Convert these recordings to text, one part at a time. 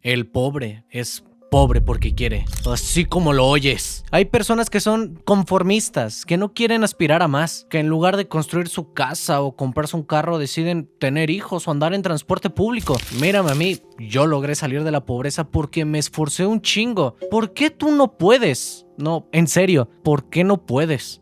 El pobre es pobre porque quiere, así como lo oyes. Hay personas que son conformistas, que no quieren aspirar a más, que en lugar de construir su casa o comprarse un carro deciden tener hijos o andar en transporte público. Mírame a mí, yo logré salir de la pobreza porque me esforcé un chingo. ¿Por qué tú no puedes? No, en serio, ¿por qué no puedes?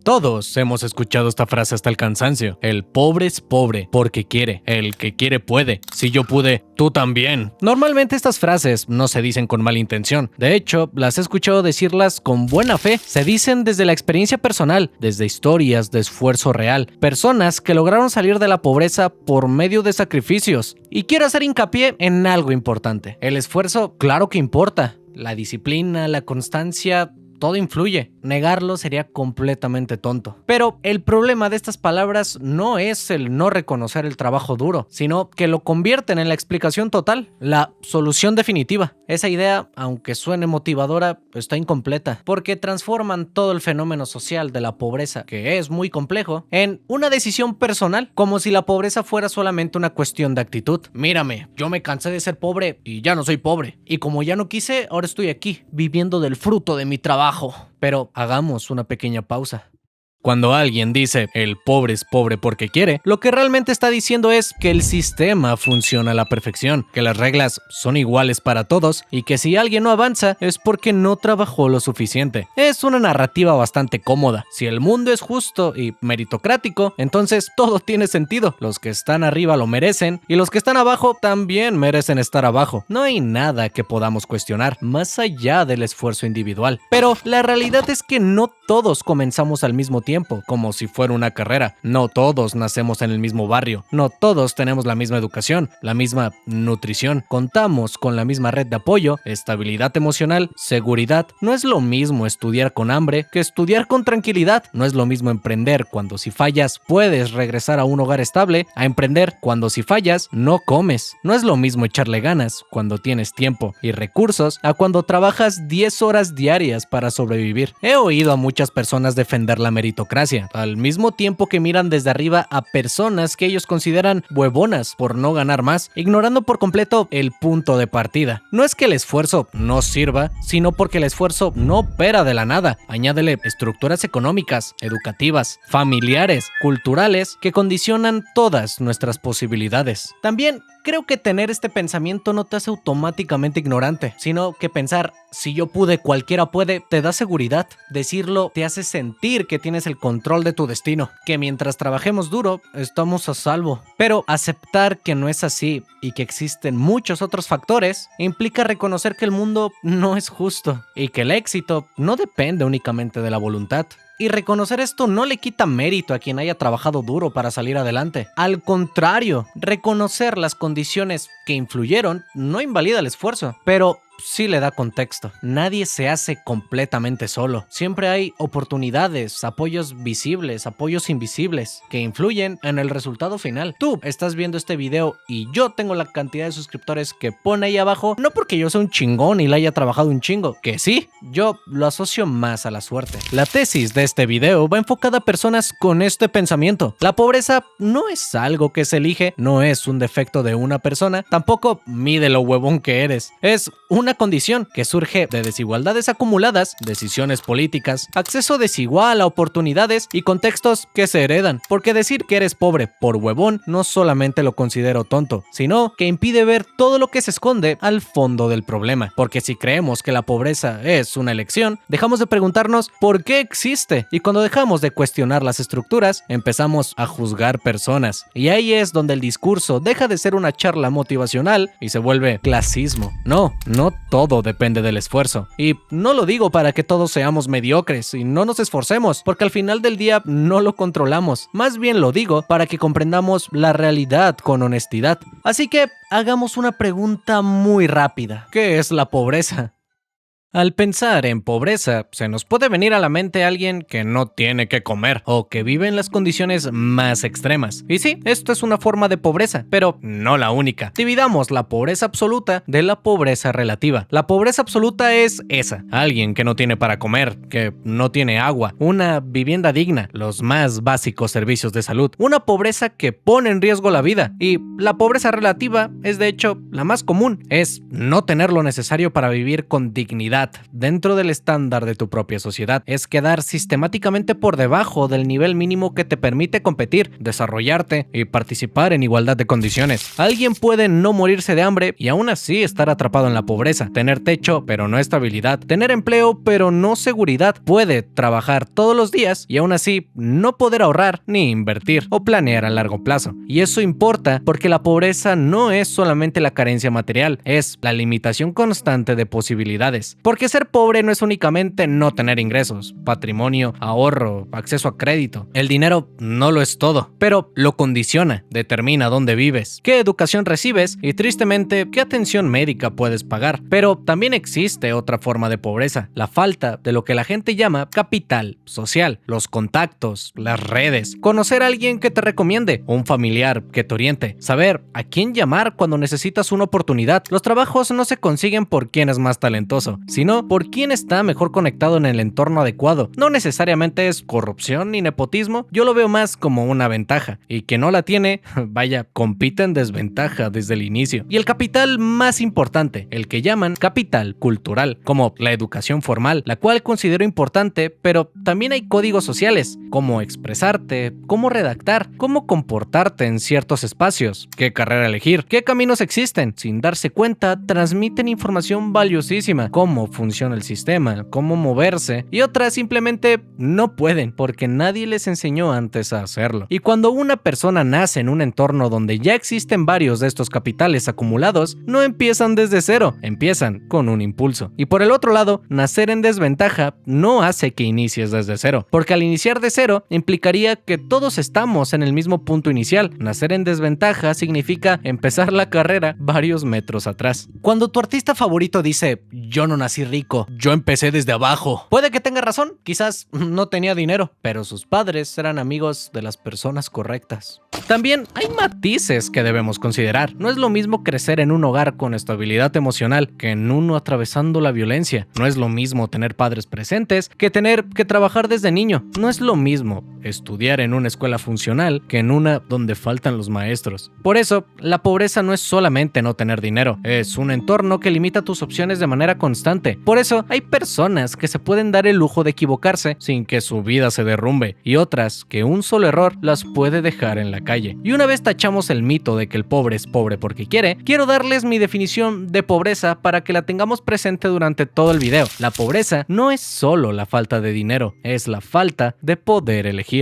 Todos hemos escuchado esta frase hasta el cansancio. El pobre es pobre porque quiere. El que quiere puede. Si yo pude, tú también. Normalmente estas frases no se dicen con mala intención. De hecho, las he escuchado decirlas con buena fe. Se dicen desde la experiencia personal, desde historias de esfuerzo real. Personas que lograron salir de la pobreza por medio de sacrificios. Y quiero hacer hincapié en algo importante. El esfuerzo, claro que importa. La disciplina, la constancia, todo influye. Negarlo sería completamente tonto. Pero el problema de estas palabras no es el no reconocer el trabajo duro, sino que lo convierten en la explicación total, la solución definitiva. Esa idea, aunque suene motivadora, está incompleta, porque transforman todo el fenómeno social de la pobreza, que es muy complejo, en una decisión personal, como si la pobreza fuera solamente una cuestión de actitud. Mírame, yo me cansé de ser pobre y ya no soy pobre. Y como ya no quise, ahora estoy aquí, viviendo del fruto de mi trabajo. Pero hagamos una pequeña pausa. Cuando alguien dice el pobre es pobre porque quiere, lo que realmente está diciendo es que el sistema funciona a la perfección, que las reglas son iguales para todos y que si alguien no avanza es porque no trabajó lo suficiente. Es una narrativa bastante cómoda. Si el mundo es justo y meritocrático, entonces todo tiene sentido. Los que están arriba lo merecen y los que están abajo también merecen estar abajo. No hay nada que podamos cuestionar más allá del esfuerzo individual. Pero la realidad es que no todos comenzamos al mismo tiempo, como si fuera una carrera. No todos nacemos en el mismo barrio. No todos tenemos la misma educación, la misma nutrición. Contamos con la misma red de apoyo, estabilidad emocional, seguridad. No es lo mismo estudiar con hambre que estudiar con tranquilidad. No es lo mismo emprender cuando si fallas puedes regresar a un hogar estable, a emprender cuando si fallas no comes. No es lo mismo echarle ganas cuando tienes tiempo y recursos a cuando trabajas 10 horas diarias para sobrevivir. He oído a muchas personas defender la meritocracia, al mismo tiempo que miran desde arriba a personas que ellos consideran huevonas por no ganar más, ignorando por completo el punto de partida. No es que el esfuerzo no sirva, sino porque el esfuerzo no opera de la nada. Añádele estructuras económicas, educativas, familiares, culturales, que condicionan todas nuestras posibilidades. También creo que tener este pensamiento no te hace automáticamente ignorante, sino que pensar, si yo pude, cualquiera puede, te da seguridad. Decirlo te hace sentir que tienes el control de tu destino, que mientras trabajemos duro, estamos a salvo. Pero aceptar que no es así y que existen muchos otros factores, implica reconocer que el mundo no es justo y que el éxito no depende únicamente de la voluntad. Y reconocer esto no le quita mérito a quien haya trabajado duro para salir adelante. Al contrario, reconocer las condiciones que influyeron no invalida el esfuerzo, pero sí le da contexto. Nadie se hace completamente solo. Siempre hay oportunidades, apoyos visibles, apoyos invisibles, que influyen en el resultado final. Tú estás viendo este video y yo tengo la cantidad de suscriptores que pone ahí abajo, no porque yo sea un chingón y le haya trabajado un chingo, que sí, yo lo asocio más a la suerte. La tesis de este video va enfocada a personas con este pensamiento. La pobreza no es algo que se elige, no es un defecto de una persona, tampoco mide lo huevón que eres. Es una condición que surge de desigualdades acumuladas, decisiones políticas, acceso desigual a oportunidades y contextos que se heredan. Porque decir que eres pobre por huevón no solamente lo considero tonto, sino que impide ver todo lo que se esconde al fondo del problema. Porque si creemos que la pobreza es una elección, dejamos de preguntarnos por qué existe, y cuando dejamos de cuestionar las estructuras, empezamos a juzgar personas. Y ahí es donde el discurso deja de ser una charla motivacional y se vuelve clasismo. No todo depende del esfuerzo. Y no lo digo para que todos seamos mediocres y no nos esforcemos, porque al final del día no lo controlamos. Más bien lo digo para que comprendamos la realidad con honestidad. Así que hagamos una pregunta muy rápida. ¿Qué es la pobreza? Al pensar en pobreza, se nos puede venir a la mente alguien que no tiene que comer o que vive en las condiciones más extremas. Y sí, esto es una forma de pobreza, pero no la única. Dividamos la pobreza absoluta de la pobreza relativa. La pobreza absoluta es esa: alguien que no tiene para comer, que no tiene agua, una vivienda digna, los más básicos servicios de salud. Una pobreza que pone en riesgo la vida. Y la pobreza relativa es de hecho la más común. Es no tener lo necesario para vivir con dignidad dentro del estándar de tu propia sociedad. Es quedar sistemáticamente por debajo del nivel mínimo que te permite competir, desarrollarte y participar en igualdad de condiciones. Alguien puede no morirse de hambre y aún así estar atrapado en la pobreza, tener techo pero no estabilidad, tener empleo pero no seguridad. Puede trabajar todos los días y aún así no poder ahorrar ni invertir o planear a largo plazo. Y eso importa porque la pobreza no es solamente la carencia material, es la limitación constante de posibilidades. Porque ser pobre no es únicamente no tener ingresos, patrimonio, ahorro, acceso a crédito. El dinero no lo es todo, pero lo condiciona, determina dónde vives, qué educación recibes y tristemente qué atención médica puedes pagar. Pero también existe otra forma de pobreza: la falta de lo que la gente llama capital social, los contactos, las redes, conocer a alguien que te recomiende, un familiar que te oriente, saber a quién llamar cuando necesitas una oportunidad. Los trabajos no se consiguen por quién es más talentoso, sino por quién está mejor conectado en el entorno adecuado. No necesariamente es corrupción ni nepotismo, yo lo veo más como una ventaja, y quien no la tiene, vaya, compite en desventaja desde el inicio. Y el capital más importante, el que llaman capital cultural, como la educación formal, la cual considero importante, pero también hay códigos sociales, cómo expresarte, cómo redactar, cómo comportarte en ciertos espacios, qué carrera elegir, qué caminos existen. Sin darse cuenta, transmiten información valiosísima, cómo funciona el sistema, cómo moverse, y otras simplemente no pueden porque nadie les enseñó antes a hacerlo. Y cuando una persona nace en un entorno donde ya existen varios de estos capitales acumulados, no empiezan desde cero, empiezan con un impulso. Y por el otro lado, nacer en desventaja no hace que inicies desde cero, porque al iniciar de cero implicaría que todos estamos en el mismo punto inicial. Nacer en desventaja significa empezar la carrera varios metros atrás. Cuando tu artista favorito dice: yo no nací rico, yo empecé desde abajo, puede que tenga razón, quizás no tenía dinero, pero sus padres eran amigos de las personas correctas. También hay matices que debemos considerar. No es lo mismo crecer en un hogar con estabilidad emocional que en uno atravesando la violencia. No es lo mismo tener padres presentes que tener que trabajar desde niño. No es lo mismo estudiar en una escuela funcional que en una donde faltan los maestros. Por eso, la pobreza no es solamente no tener dinero, es un entorno que limita tus opciones de manera constante. Por eso, hay personas que se pueden dar el lujo de equivocarse sin que su vida se derrumbe, y otras que un solo error las puede dejar en la calle. Y una vez tachamos el mito de que el pobre es pobre porque quiere, quiero darles mi definición de pobreza para que la tengamos presente durante todo el video. La pobreza no es solo la falta de dinero, es la falta de poder elegir.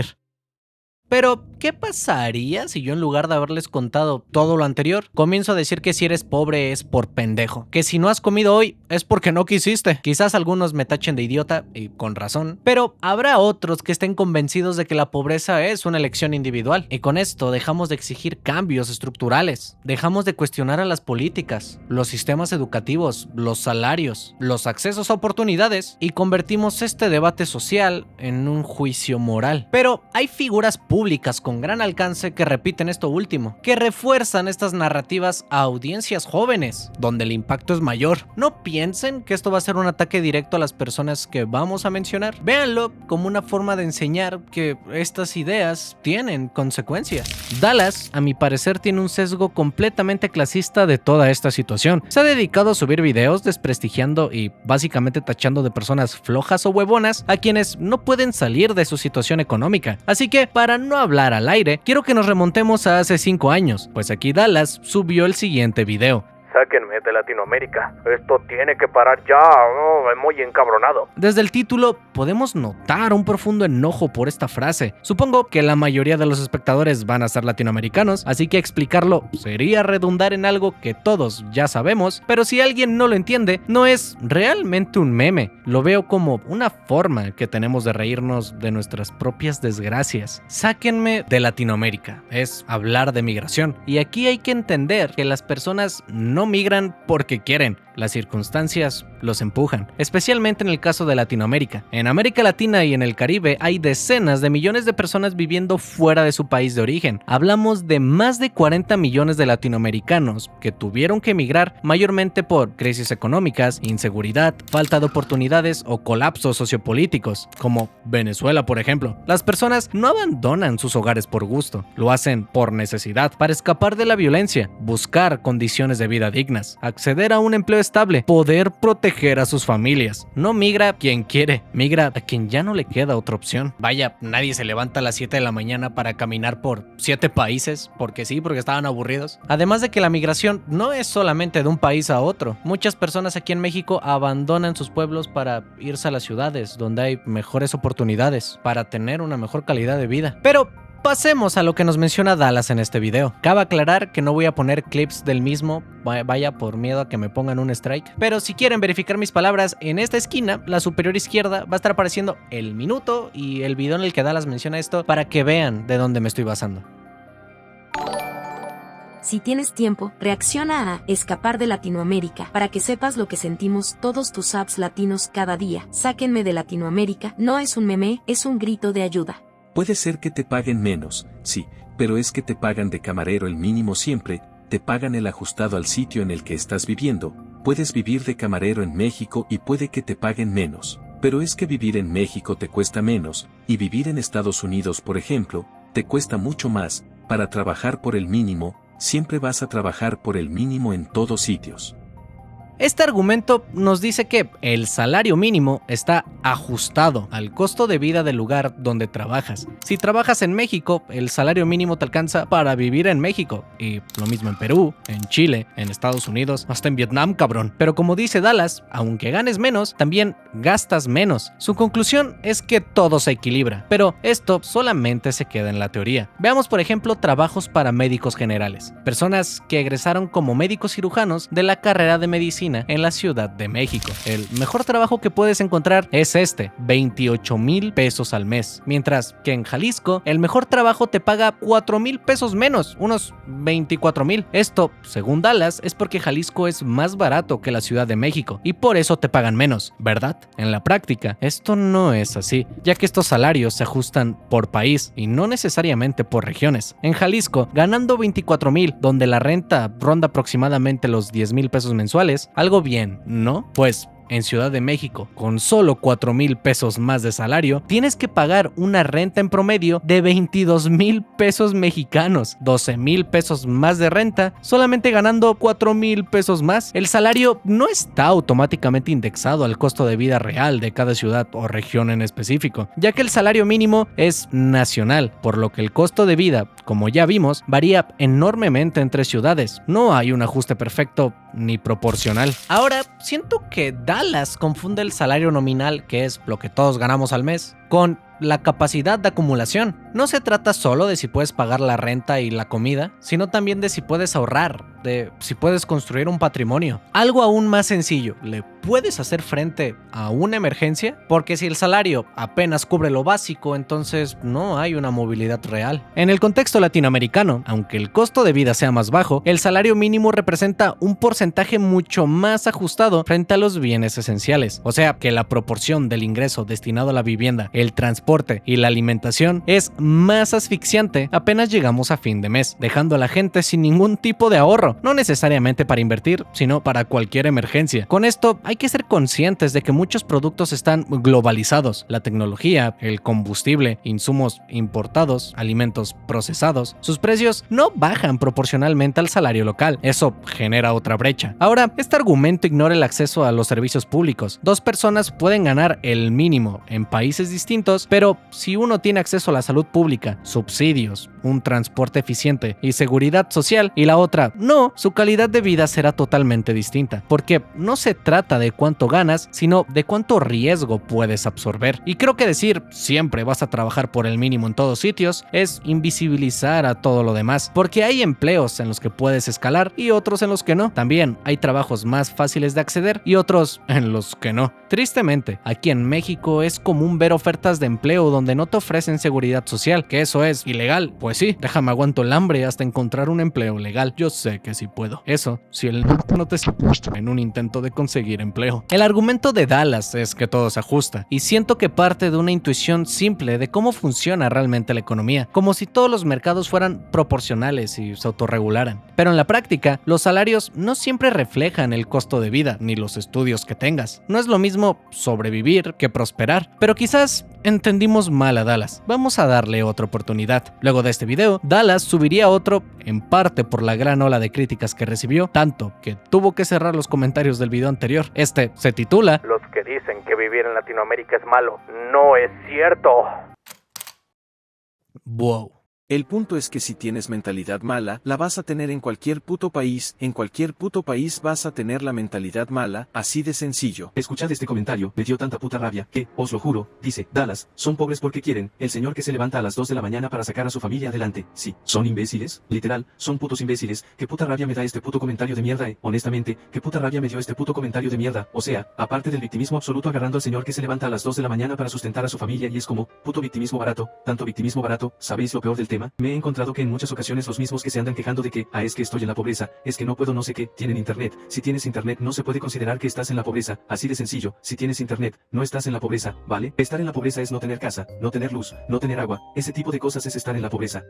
Pero, ¿qué pasaría si yo, en lugar de haberles contado todo lo anterior, comienzo a decir que si eres pobre es por pendejo? Que si no has comido hoy es porque no quisiste. Quizás algunos me tachen de idiota, y con razón, pero habrá otros que estén convencidos de que la pobreza es una elección individual. Y con esto dejamos de exigir cambios estructurales, dejamos de cuestionar a las políticas, los sistemas educativos, los salarios, los accesos a oportunidades, y convertimos este debate social en un juicio moral. Pero hay figuras públicas con gran alcance que repiten esto último, que refuerzan estas narrativas a audiencias jóvenes, donde el impacto es mayor. No piensen que esto va a ser un ataque directo a las personas que vamos a mencionar. Véanlo como una forma de enseñar que estas ideas tienen consecuencias. Dallas, a mi parecer, tiene un sesgo completamente clasista de toda esta situación. Se ha dedicado a subir videos desprestigiando y básicamente tachando de personas flojas o huevonas a quienes no pueden salir de su situación económica. Así que, para no hablar al aire, quiero que nos remontemos a hace 5 años, pues aquí Dallas subió el siguiente video. Sáquenme de Latinoamérica. Esto tiene que parar ya. Muy encabronado. Desde el título podemos notar un profundo enojo por esta frase. Supongo que la mayoría de los espectadores van a ser latinoamericanos, así que explicarlo sería redundar en algo que todos ya sabemos, pero si alguien no lo entiende, no es realmente un meme. Lo veo como una forma que tenemos de reírnos de nuestras propias desgracias. Sáquenme de Latinoamérica. Es hablar de migración. Y aquí hay que entender que las personas no migran porque quieren. las circunstancias los empujan, especialmente en el caso de Latinoamérica. En América Latina y en el Caribe hay decenas de millones de personas viviendo fuera de su país de origen. Hablamos de más de 40 millones de latinoamericanos que tuvieron que emigrar mayormente por crisis económicas, inseguridad, falta de oportunidades o colapsos sociopolíticos, como Venezuela, por ejemplo. Las personas no abandonan sus hogares por gusto, lo hacen por necesidad, para escapar de la violencia, buscar condiciones de vida dignas, acceder a un empleo estable, poder proteger a sus familias. No migra quien quiere, migra a quien ya no le queda otra opción. Vaya, nadie se levanta a las 7 de la mañana para caminar por 7 países, porque sí, porque estaban aburridos. Además de que la migración no es solamente de un país a otro. Muchas personas aquí en México abandonan sus pueblos para irse a las ciudades, donde hay mejores oportunidades, para tener una mejor calidad de vida. Pero pasemos a lo que nos menciona Dallas en este video. Cabe aclarar que no voy a poner clips del mismo, vaya por miedo a que me pongan un strike. Pero si quieren verificar mis palabras, en esta esquina, la superior izquierda, va a estar apareciendo el minuto y el video en el que Dallas menciona esto para que vean de dónde me estoy basando. Si tienes tiempo, reacciona a Escapar de Latinoamérica para que sepas lo que sentimos todos tus apps latinos cada día. Sáquenme de Latinoamérica, no es un meme, es un grito de ayuda. Puede ser que te paguen menos, sí, pero es que te pagan de camarero el mínimo siempre, te pagan el ajustado al sitio en el que estás viviendo. Puedes vivir de camarero en México y puede que te paguen menos, pero es que vivir en México te cuesta menos, y vivir en Estados Unidos, por ejemplo, te cuesta mucho más. Para trabajar por el mínimo, siempre vas a trabajar por el mínimo en todos sitios. Este argumento nos dice que el salario mínimo está ajustado al costo de vida del lugar donde trabajas. Si trabajas en México, el salario mínimo te alcanza para vivir en México. Y lo mismo en Perú, en Chile, en Estados Unidos, hasta en Vietnam, cabrón. Pero como dice Dallas, aunque ganes menos, también gastas menos. Su conclusión es que todo se equilibra, pero esto solamente se queda en la teoría. Veamos, por ejemplo, trabajos para médicos generales. Personas que egresaron como médicos cirujanos de la carrera de medicina en la Ciudad de México. El mejor trabajo que puedes encontrar es 28,000 pesos al mes, mientras que en Jalisco el mejor trabajo te paga 4,000 pesos menos, unos 24,000. Esto, según Dallas, es porque Jalisco es más barato que la Ciudad de México y por eso te pagan menos, ¿verdad? En la práctica, esto no es así, ya que estos salarios se ajustan por país y no necesariamente por regiones. En Jalisco, ganando 24,000, donde la renta ronda aproximadamente los 10,000 pesos mensuales, algo bien, ¿no? Pues en Ciudad de México, con solo 4,000 pesos más de salario, tienes que pagar una renta en promedio de 22,000 pesos mexicanos, 12,000 pesos más de renta, solamente ganando 4,000 pesos más. El salario no está automáticamente indexado al costo de vida real de cada ciudad o región en específico, ya que el salario mínimo es nacional, por lo que el costo de vida, como ya vimos, varía enormemente entre ciudades. No hay un ajuste perfecto ni proporcional. Ahora, siento que Dallas confunde el salario nominal, que es lo que todos ganamos al mes, con la capacidad de acumulación. No se trata solo de si puedes pagar la renta y la comida, sino también de si puedes ahorrar, de si puedes construir un patrimonio. Algo aún más sencillo, ¿le puedes hacer frente a una emergencia? Porque si el salario apenas cubre lo básico, entonces no hay una movilidad real. En el contexto latinoamericano, aunque el costo de vida sea más bajo, el salario mínimo representa un porcentaje mucho más ajustado frente a los bienes esenciales. O sea que la proporción del ingreso destinado a la vivienda, el transporte y la alimentación es más asfixiante apenas llegamos a fin de mes, dejando a la gente sin ningún tipo de ahorro, no necesariamente para invertir, sino para cualquier emergencia. Con esto hay que ser conscientes de que muchos productos están globalizados, la tecnología, el combustible, insumos importados, alimentos procesados, sus precios no bajan proporcionalmente al salario local, eso genera otra brecha. Ahora, este argumento ignora el acceso a los servicios públicos. Dos personas pueden ganar el mínimo en países distintos, pero si uno tiene acceso a la salud pública, subsidios, un transporte eficiente y seguridad social y la otra no, su calidad de vida será totalmente distinta, porque no se trata de cuánto ganas, sino de cuánto riesgo puedes absorber. Y creo que decir siempre vas a trabajar por el mínimo en todos sitios es invisibilizar a todo lo demás, porque hay empleos en los que puedes escalar y otros en los que no. También hay trabajos más fáciles de acceder y otros en los que no. Tristemente, aquí en México es común ver ofertas ofertas de empleo donde no te ofrecen seguridad social, que eso es ilegal. Pues sí, déjame aguanto el hambre hasta encontrar un empleo legal. Yo sé que sí puedo. Eso, si el no te ajusta en un intento de conseguir empleo. El argumento de Dallas es que todo se ajusta, y siento que parte de una intuición simple de cómo funciona realmente la economía, como si todos los mercados fueran proporcionales y se autorregularan. Pero en la práctica, los salarios no siempre reflejan el costo de vida ni los estudios que tengas. No es lo mismo sobrevivir que prosperar, pero quizás entendimos mal a Dallas. Vamos a darle otra oportunidad. Luego de este video, Dallas subiría otro, en parte por la gran ola de críticas que recibió, tanto que tuvo que cerrar los comentarios del video anterior. Este se titula Los que dicen que vivir en Latinoamérica es malo, no es cierto. wow. El punto es que si tienes mentalidad mala, la vas a tener en cualquier puto país vas a tener la mentalidad mala, así de sencillo. Escuchad este comentario, me dio tanta puta rabia, que, os lo juro, dice, Dallas, son pobres porque quieren, el señor que se levanta a las 2 de la mañana para sacar a su familia adelante, sí, son imbéciles, literal, son putos imbéciles, qué puta rabia me da este puto comentario de mierda, honestamente, qué puta rabia me dio este puto comentario de mierda, o sea, aparte del victimismo absoluto agarrando al señor que se levanta a las 2 de la mañana para sustentar a su familia y es como, puto victimismo barato, tanto victimismo barato, ¿sabéis lo peor del tema? Me he encontrado que en muchas ocasiones los mismos que se andan quejando de que, es que estoy en la pobreza, es que no puedo no sé qué, tienen internet, si tienes internet no se puede considerar que estás en la pobreza, así de sencillo, si tienes internet, no estás en la pobreza, ¿vale? Estar en la pobreza es no tener casa, no tener luz, no tener agua, ese tipo de cosas es estar en la pobreza.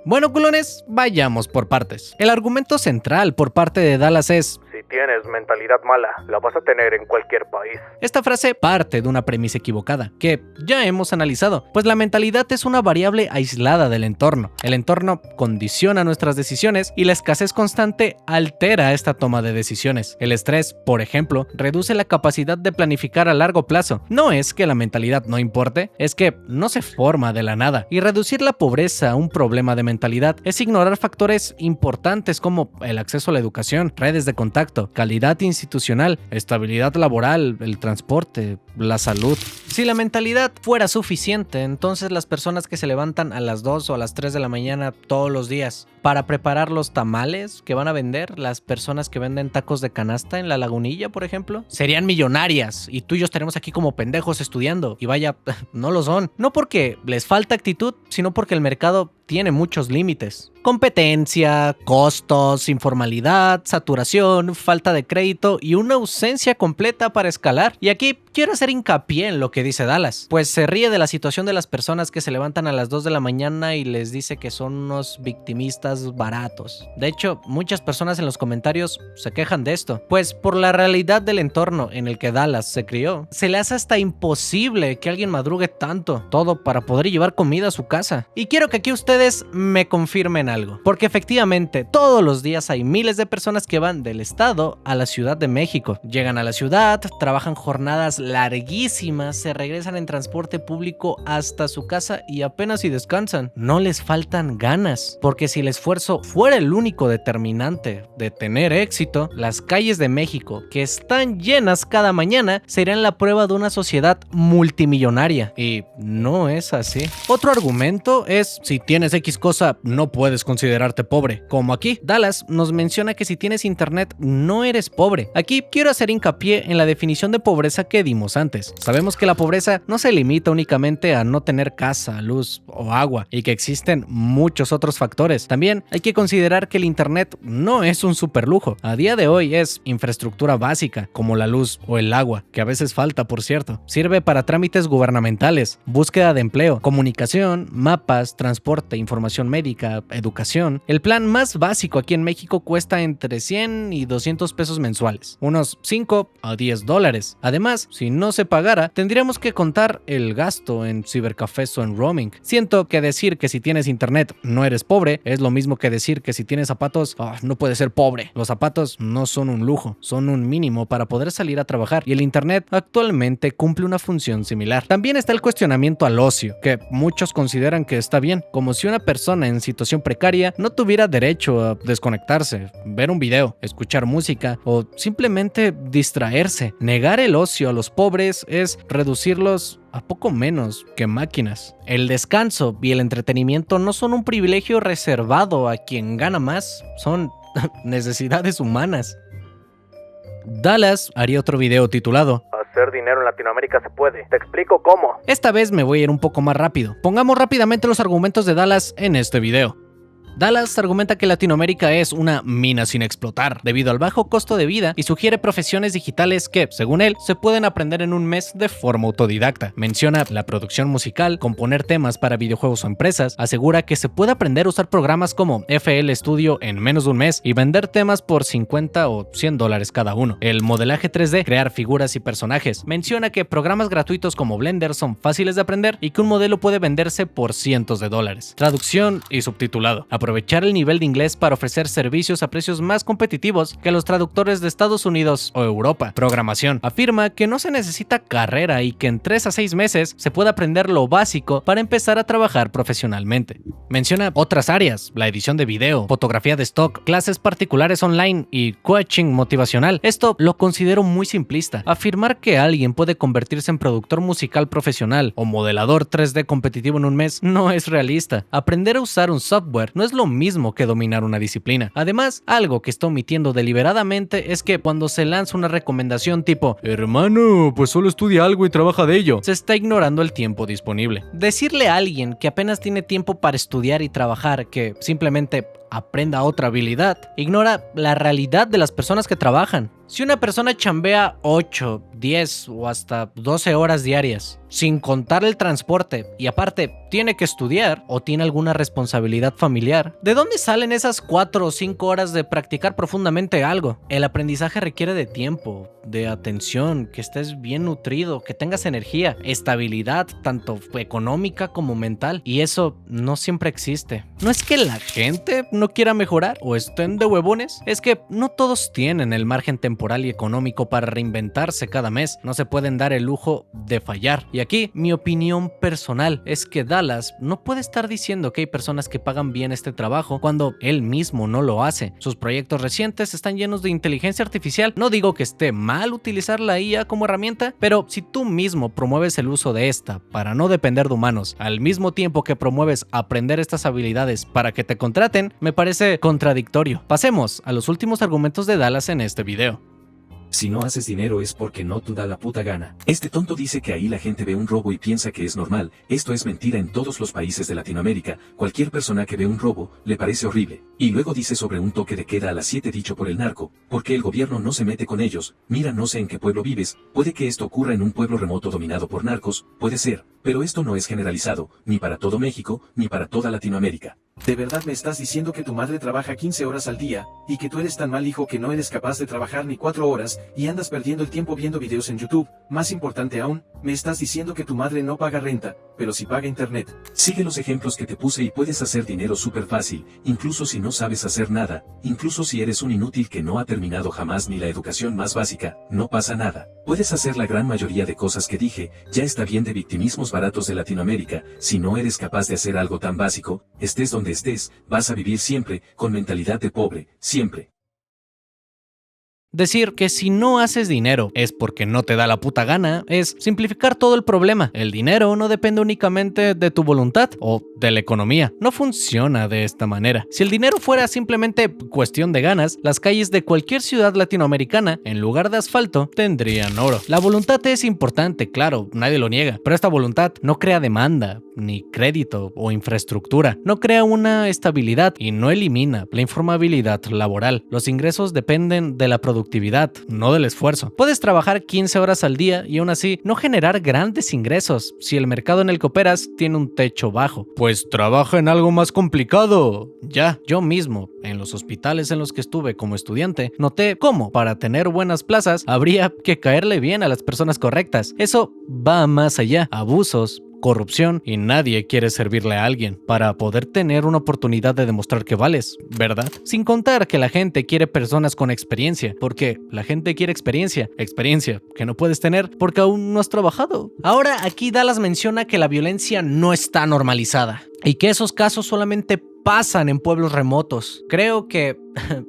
Bueno, culones, vayamos por partes. El argumento central por parte de Dallas es: Si tienes mentalidad mala, la vas a tener en cualquier país. esta frase parte de una premisa equivocada, que ya hemos analizado, pues la mentalidad es una variable aislada del entorno. El entorno condiciona nuestras decisiones y la escasez constante altera esta toma de decisiones. El estrés, por ejemplo, reduce la capacidad de planificar a largo plazo. No es que la mentalidad no importe, es que no se forma de la nada. Y reducir la pobreza a un problema de mentalidad es ignorar factores importantes como el acceso a la educación, redes de contacto, calidad institucional, estabilidad laboral, el transporte, la salud. Si la mentalidad fuera suficiente, entonces las personas que se levantan a las 2 o a las 3 de la mañana todos los días para preparar los tamales que van a vender, las personas que venden tacos de canasta en la Lagunilla, por ejemplo, serían millonarias y tú y yo estaremos aquí como pendejos estudiando. Y vaya, no lo son. No porque les falta actitud, sino porque el mercado tiene muchos límites. Competencia, costos, informalidad, saturación, falta de crédito y una ausencia completa para escalar. Y aquí quiero hacer hincapié en lo que dice Dallas, pues se ríe de la situación de las personas que se levantan a las 2 de la mañana y les dice que son unos victimistas baratos. De hecho, muchas personas en los comentarios se quejan de esto, pues por la realidad del entorno en el que Dallas se crió, se le hace hasta imposible que alguien madrugue tanto, todo para poder llevar comida a su casa. Y quiero que aquí ustedes me confirmen algo, porque efectivamente todos los días hay miles de personas que van del estado a la Ciudad de México. Llegan a la ciudad, trabajan jornadas larguísimas, se regresan en transporte público hasta su casa y apenas si descansan. No les faltan ganas, porque si el esfuerzo fuera el único determinante de tener éxito, las calles de México, que están llenas cada mañana, serían la prueba de una sociedad multimillonaria. Y no es así. Otro argumento es: si tienes X cosa, no puedes considerarte pobre. Como aquí, Dallas nos menciona que si tienes internet, no eres pobre. Aquí quiero hacer hincapié en la definición de pobreza que dimos antes. Sabemos que la pobreza no se limita únicamente a no tener casa, luz o agua, y que existen muchos otros factores. También hay que considerar que el internet no es un superlujo. A día de hoy es infraestructura básica, como la luz o el agua, que a veces falta, por cierto. Sirve para trámites gubernamentales, búsqueda de empleo, comunicación, mapas, transporte, información médica, educación. El plan más básico aquí en México cuesta entre 100 y 200 pesos mensuales, unos 5 a 10 dólares. Además, si no se pagara, tendríamos que contar el gasto en cibercafés o en roaming. Siento que decir que si tienes internet no eres pobre es lo mismo que decir que si tienes zapatos no puedes ser pobre. Los zapatos no son un lujo, son un mínimo para poder salir a trabajar, y el internet actualmente cumple una función similar. También está el cuestionamiento al ocio, que muchos consideran que está bien, como si una persona en situación precaria no tuviera derecho a desconectarse, ver un video, escuchar música o simplemente distraerse. Negar el ocio a los pobres es reducirlos a poco menos que máquinas. El descanso y el entretenimiento no son un privilegio reservado a quien gana más, son necesidades humanas. Dallas haría otro video titulado Hacer dinero en Latinoamérica se puede. Te explico cómo. Esta vez me voy a ir un poco más rápido. Pongamos rápidamente los argumentos de Dallas en este video. Dallas argumenta que Latinoamérica es una mina sin explotar, debido al bajo costo de vida, y sugiere profesiones digitales que, según él, se pueden aprender en un mes de forma autodidacta. Menciona la producción musical, componer temas para videojuegos o empresas, asegura que se puede aprender a usar programas como FL Studio en menos de un mes y vender temas por $50 o $100 cada uno. El modelaje 3D, crear figuras y personajes. Menciona que programas gratuitos como Blender son fáciles de aprender y que un modelo puede venderse por cientos de dólares. Traducción y subtitulado. Aprovechar el nivel de inglés para ofrecer servicios a precios más competitivos que los traductores de Estados Unidos o Europa. Programación. Afirma que no se necesita carrera y que en 3 a 6 meses se puede aprender lo básico para empezar a trabajar profesionalmente. Menciona otras áreas, la edición de video, fotografía de stock, clases particulares online y coaching motivacional. Esto lo considero muy simplista. Afirmar que alguien puede convertirse en productor musical profesional o modelador 3D competitivo en un mes no es realista. Aprender a usar un software no es lo mismo que dominar una disciplina. Además, algo que está omitiendo deliberadamente es que cuando se lanza una recomendación tipo hermano, pues solo estudia algo y trabaja de ello, se está ignorando el tiempo disponible. Decirle a alguien que apenas tiene tiempo para estudiar y trabajar que simplemente aprenda otra habilidad ignora la realidad de las personas que trabajan. Si una persona chambea 8, 10 o hasta 12 horas diarias, sin contar el transporte, y aparte tiene que estudiar o tiene alguna responsabilidad familiar, ¿de dónde salen esas 4 o 5 horas de practicar profundamente algo? El aprendizaje requiere de tiempo, de atención, que estés bien nutrido, que tengas energía, estabilidad, tanto económica como mental, y eso no siempre existe. No es que la gente no quiera mejorar o estén de huevones, es que no todos tienen el margen temporal y económico para reinventarse cada mes. No se pueden dar el lujo de fallar. Y aquí mi opinión personal es que Dallas no puede estar diciendo que hay personas que pagan bien este trabajo cuando él mismo no lo hace. Sus proyectos recientes están llenos de inteligencia artificial. No digo que esté mal utilizar la IA como herramienta, pero si tú mismo promueves el uso de esta para no depender de humanos, al mismo tiempo que promueves aprender estas habilidades para que te contraten, me parece contradictorio. Pasemos a los últimos argumentos de Dallas en este video. Si no haces dinero es porque no te da la puta gana. Este tonto dice que ahí la gente ve un robo y piensa que es normal. Esto es mentira en todos los países de Latinoamérica. Cualquier persona que ve un robo, le parece horrible. Y luego dice sobre un toque de queda a las 7 dicho por el narco, porque el gobierno no se mete con ellos. Mira, no sé en qué pueblo vives, puede que esto ocurra en un pueblo remoto dominado por narcos, puede ser, pero esto no es generalizado, ni para todo México, ni para toda Latinoamérica. ¿De verdad me estás diciendo que tu madre trabaja 15 horas al día, y que tú eres tan mal hijo que no eres capaz de trabajar ni 4 horas, y andas perdiendo el tiempo viendo videos en YouTube? Más importante aún, me estás diciendo que tu madre no paga renta, pero sí paga internet. Sigue los ejemplos que te puse y puedes hacer dinero súper fácil, incluso si no sabes hacer nada, incluso si eres un inútil que no ha terminado jamás ni la educación más básica, no pasa nada. Puedes hacer la gran mayoría de cosas que dije, ya está bien de victimismos baratos de Latinoamérica. Si no eres capaz de hacer algo tan básico, estés donde estés, vas a vivir siempre, con mentalidad de pobre, siempre. Decir que si no haces dinero es porque no te da la puta gana es simplificar todo el problema. El dinero no depende únicamente de tu voluntad o de la economía. No funciona de esta manera. Si el dinero fuera simplemente cuestión de ganas, las calles de cualquier ciudad latinoamericana, en lugar de asfalto, tendrían oro. La voluntad es importante, claro, nadie lo niega, pero esta voluntad no crea demanda, ni crédito o infraestructura. No crea una estabilidad y no elimina la informabilidad laboral. Los ingresos dependen de la productividad, no del esfuerzo. Puedes trabajar 15 horas al día y aún así no generar grandes ingresos si el mercado en el que operas tiene un techo bajo. Pues trabaja en algo más complicado. Ya, yo mismo, en los hospitales en los que estuve como estudiante, noté cómo para tener buenas plazas habría que caerle bien a las personas correctas. Eso va más allá. Abusos, corrupción y nadie quiere servirle a alguien para poder tener una oportunidad de demostrar que vales, ¿verdad? Sin contar que la gente quiere personas con experiencia, porque la gente quiere experiencia que no puedes tener porque aún no has trabajado. Ahora aquí Dallas menciona que la violencia no está normalizada y que esos casos solamente pasan en pueblos remotos. Creo que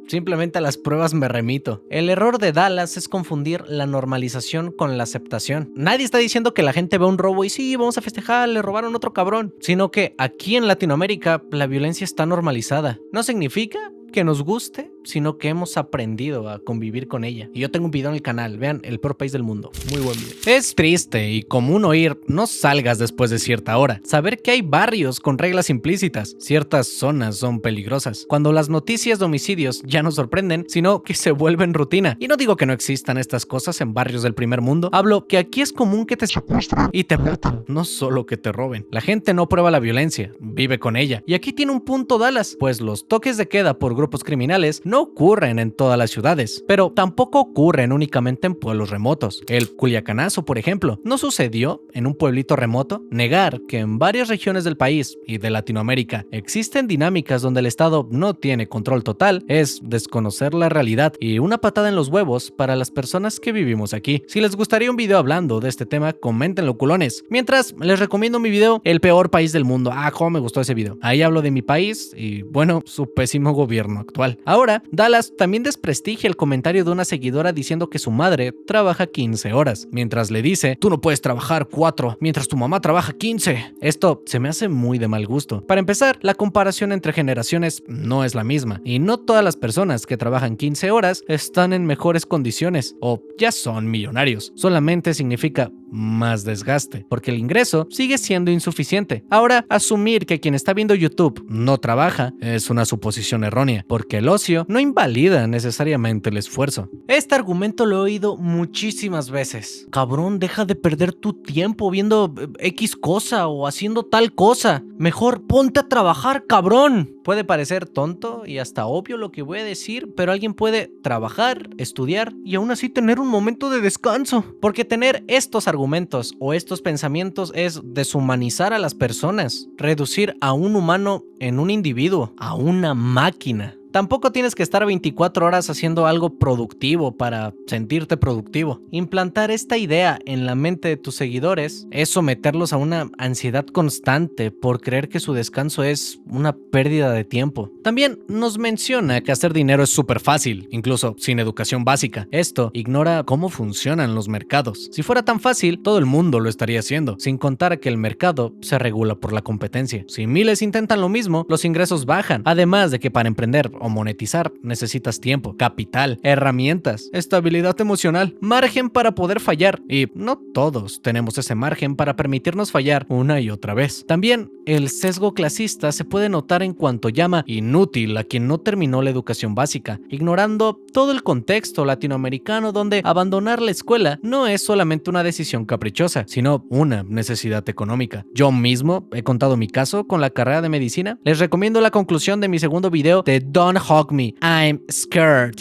simplemente a las pruebas me remito. El error de Dallas es confundir la normalización con la aceptación. Nadie está diciendo que la gente ve un robo y sí, vamos a festejar, le robaron otro cabrón, sino que aquí en Latinoamérica la violencia está normalizada. No significa que nos guste sino que hemos aprendido a convivir con ella. Y yo tengo un video en el canal, vean, el peor país del mundo, muy buen video. Es triste y común oír, no salgas después de cierta hora. Saber que hay barrios con reglas implícitas, ciertas zonas son peligrosas. Cuando las noticias de homicidios ya no sorprenden, sino que se vuelven rutina. Y no digo que no existan estas cosas en barrios del primer mundo, hablo que aquí es común que te secuestren y te maten, no solo que te roben. La gente no prueba la violencia, vive con ella. Y aquí tiene un punto Dallas, pues los toques de queda por grupos criminales no ocurren en todas las ciudades, pero tampoco ocurren únicamente en pueblos remotos. El Culiacanazo, por ejemplo, ¿no sucedió en un pueblito remoto? Negar que en varias regiones del país y de Latinoamérica existen dinámicas donde el Estado no tiene control total es desconocer la realidad y una patada en los huevos para las personas que vivimos aquí. Si les gustaría un video hablando de este tema, coméntenlo, culones. Mientras, les recomiendo mi video El peor país del mundo. Cómo me gustó ese video. Ahí hablo de mi país y, bueno, su pésimo gobierno actual. Ahora, Dallas también desprestigia el comentario de una seguidora diciendo que su madre trabaja 15 horas, mientras le dice, tú no puedes trabajar 4, mientras tu mamá trabaja 15. Esto se me hace muy de mal gusto. Para empezar, la comparación entre generaciones no es la misma, y no todas las personas que trabajan 15 horas están en mejores condiciones o ya son millonarios. Solamente significa más desgaste, porque el ingreso sigue siendo insuficiente. Ahora, asumir que quien está viendo YouTube no trabaja es una suposición errónea, porque el ocio no invalida necesariamente el esfuerzo. Este argumento lo he oído muchísimas veces. Cabrón, deja de perder tu tiempo viendo X cosa o haciendo tal cosa. Mejor ponte a trabajar, cabrón. Puede parecer tonto y hasta obvio lo que voy a decir, pero alguien puede trabajar, estudiar y aún así tener un momento de descanso. Porque tener estos argumentos o estos pensamientos es deshumanizar a las personas, reducir a un humano en un individuo, a una máquina. Tampoco tienes que estar 24 horas haciendo algo productivo para sentirte productivo. Implantar esta idea en la mente de tus seguidores es someterlos a una ansiedad constante por creer que su descanso es una pérdida de tiempo. También nos menciona que hacer dinero es súper fácil, incluso sin educación básica. Esto ignora cómo funcionan los mercados. Si fuera tan fácil, todo el mundo lo estaría haciendo, sin contar que el mercado se regula por la competencia. Si miles intentan lo mismo, los ingresos bajan. Además de que para emprender o monetizar necesitas tiempo, capital, herramientas, estabilidad emocional, margen para poder fallar, y no todos tenemos ese margen para permitirnos fallar una y otra vez. También el sesgo clasista se puede notar en cuanto llama inútil a quien no terminó la educación básica, ignorando todo el contexto latinoamericano donde abandonar la escuela no es solamente una decisión caprichosa, sino una necesidad económica. Yo mismo he contado mi caso con la carrera de medicina. Les recomiendo la conclusión de mi segundo video de Don't Hug Me, I'm Scared,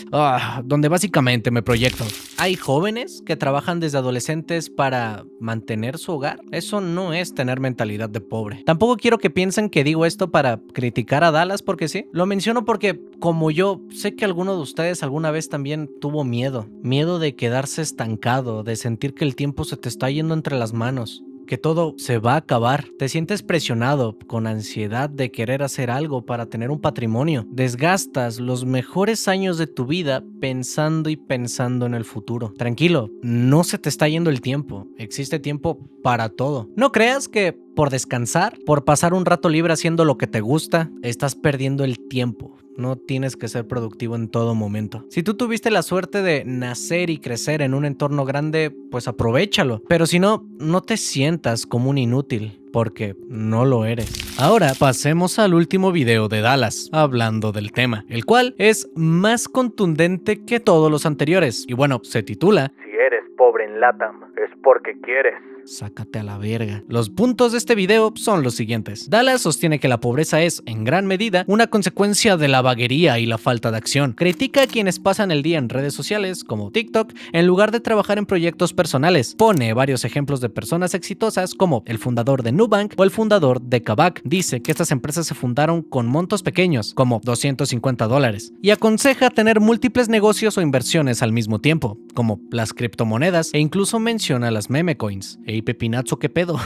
donde básicamente me proyecto. Hay jóvenes que trabajan desde adolescentes para mantener su hogar. Eso no es tener mentalidad de pobre. Tampoco quiero que piensen que digo esto para criticar a Dallas porque sí. Lo menciono porque, como yo, sé que alguno de ustedes alguna vez también tuvo miedo. Miedo de quedarse estancado, de sentir que el tiempo se te está yendo entre las manos, que todo se va a acabar. Te sientes presionado, con ansiedad de querer hacer algo para tener un patrimonio. Desgastas los mejores años de tu vida pensando y pensando en el futuro. Tranquilo, no se te está yendo el tiempo. Existe tiempo para todo. No creas que por descansar, por pasar un rato libre haciendo lo que te gusta, estás perdiendo el tiempo. No tienes que ser productivo en todo momento. Si tú tuviste la suerte de nacer y crecer en un entorno grande, pues aprovéchalo. Pero si no, no te sientas como un inútil, porque no lo eres. Ahora pasemos al último video de Dallas, hablando del tema, el cual es más contundente que todos los anteriores. Y bueno, se titula Si eres pobre en LATAM, es porque quieres. Sácate a la verga. Los puntos de este video son los siguientes. Dallas sostiene que la pobreza es, en gran medida, una consecuencia de la vaguería y la falta de acción. Critica a quienes pasan el día en redes sociales, como TikTok, en lugar de trabajar en proyectos personales. Pone varios ejemplos de personas exitosas, como el fundador de Nubank o el fundador de Kavak. Dice que estas empresas se fundaron con montos pequeños, como $250, y aconseja tener múltiples negocios o inversiones al mismo tiempo, como las criptomonedas, e incluso menciona las meme coins. E Ey, Pepinazo, ¿qué pedo?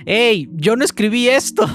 ¡Ey! Yo no escribí esto.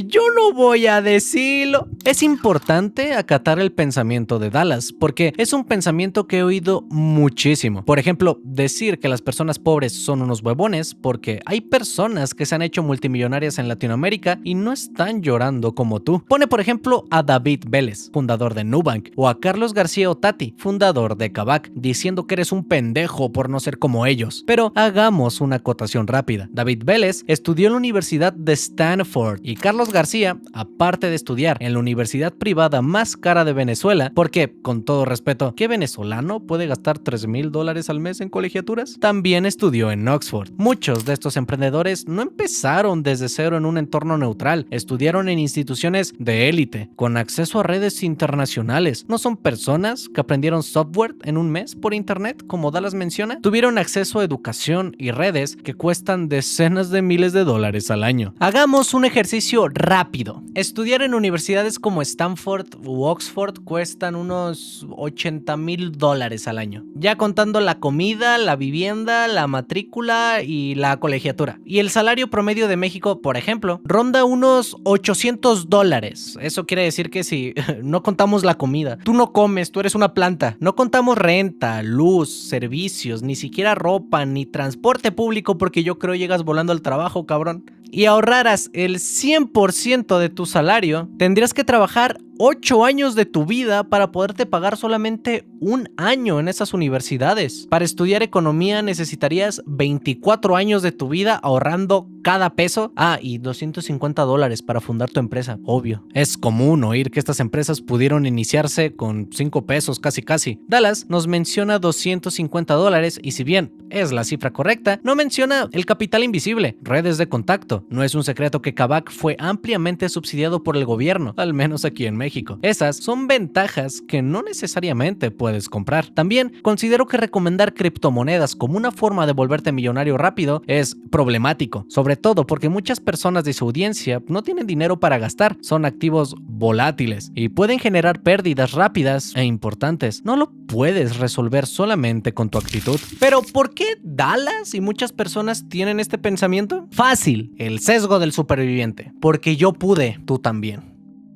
Yo no voy a decirlo. Es importante acatar el pensamiento de Dallas, porque es un pensamiento que he oído muchísimo. Por ejemplo, decir que las personas pobres son unos huevones, porque hay personas que se han hecho multimillonarias en Latinoamérica y no están llorando como tú. Pone, por ejemplo, a David Vélez, fundador de Nubank, o a Carlos García Otati, fundador de Kavak, diciendo que eres un pendejo por no ser como ellos. Pero hagamos una acotación rápida. David Vélez estudió en la Universidad de Stanford y Carlos García, aparte de estudiar en la universidad privada más cara de Venezuela, porque, con todo respeto, ¿qué venezolano puede gastar $3,000 al mes en colegiaturas? También estudió en Oxford. Muchos de estos emprendedores no empezaron desde cero en un entorno neutral, estudiaron en instituciones de élite, con acceso a redes internacionales. No son personas que aprendieron software en un mes por internet, como Dallas menciona. Tuvieron acceso a educación y redes que cuestan decenas de miles de dólares al año. Hagamos un ejercicio rápido. Estudiar en universidades como Stanford u Oxford cuestan unos $80,000 al año, ya contando la comida, la vivienda, la matrícula y la colegiatura. Y el salario promedio de México, por ejemplo, ronda unos $800. Eso quiere decir que si no contamos la comida, tú no comes, tú eres una planta. No contamos renta, luz, servicios, ni siquiera ropa, ni transporte público, porque yo creo llegas volando al trabajo, cabrón. Y ahorraras el 100% de tu salario, tendrías que trabajar 8 años de tu vida para poderte pagar solamente un año en esas universidades. Para estudiar economía necesitarías 24 años de tu vida ahorrando cada peso. Y $250 para fundar tu empresa, obvio. Es común oír que estas empresas pudieron iniciarse con 5 pesos casi. Dallas nos menciona $250 y si bien es la cifra correcta, no menciona el capital invisible, redes de contacto. No es un secreto que Kavak fue ampliamente subsidiado por el gobierno, al menos aquí en México. Esas son ventajas que no necesariamente puedes comprar. También considero que recomendar criptomonedas como una forma de volverte millonario rápido es problemático, sobre todo porque muchas personas de su audiencia no tienen dinero para gastar, son activos volátiles y pueden generar pérdidas rápidas e importantes. No lo puedes resolver solamente con tu actitud. Pero ¿por qué Dallas y muchas personas tienen este pensamiento? Fácil, el sesgo del superviviente. Porque yo pude, tú también.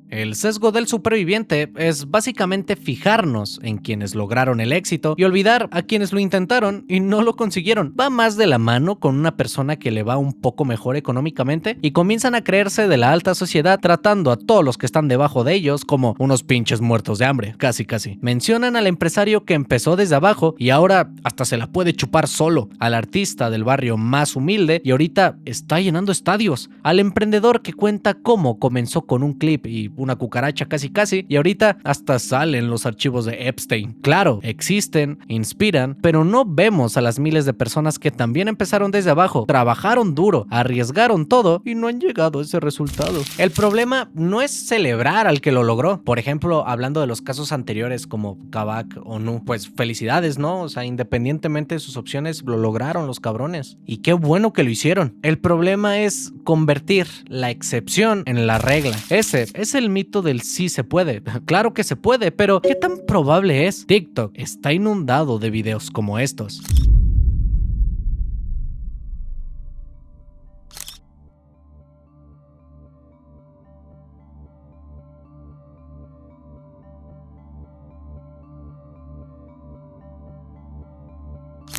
El sesgo del superviviente es básicamente fijarnos en quienes lograron el éxito y olvidar a quienes lo intentaron y no lo consiguieron. Va más de la mano con una persona que le va un poco mejor económicamente y comienzan a creerse de la alta sociedad, tratando a todos los que están debajo de ellos como unos pinches muertos de hambre, casi. Mencionan al empresario que empezó desde abajo y ahora hasta se la puede chupar solo, al artista del barrio más humilde y ahorita está llenando estadios, al emprendedor que cuenta cómo comenzó con un clip y una cucaracha casi y ahorita hasta salen los archivos de Epstein. Claro, existen, inspiran, pero no vemos a las miles de personas que también empezaron desde abajo, trabajaron duro, arriesgaron todo y no han llegado a ese resultado. El problema no es celebrar al que lo logró. Por ejemplo, hablando de los casos anteriores como Kavak o Nu, pues felicidades, ¿no? O sea, independientemente de sus opciones, lo lograron los cabrones. Y qué bueno que lo hicieron. El problema es convertir la excepción en la regla. Ese es el mito del sí se puede. Claro que se puede, pero ¿qué tan probable es? TikTok está inundado de videos como estos.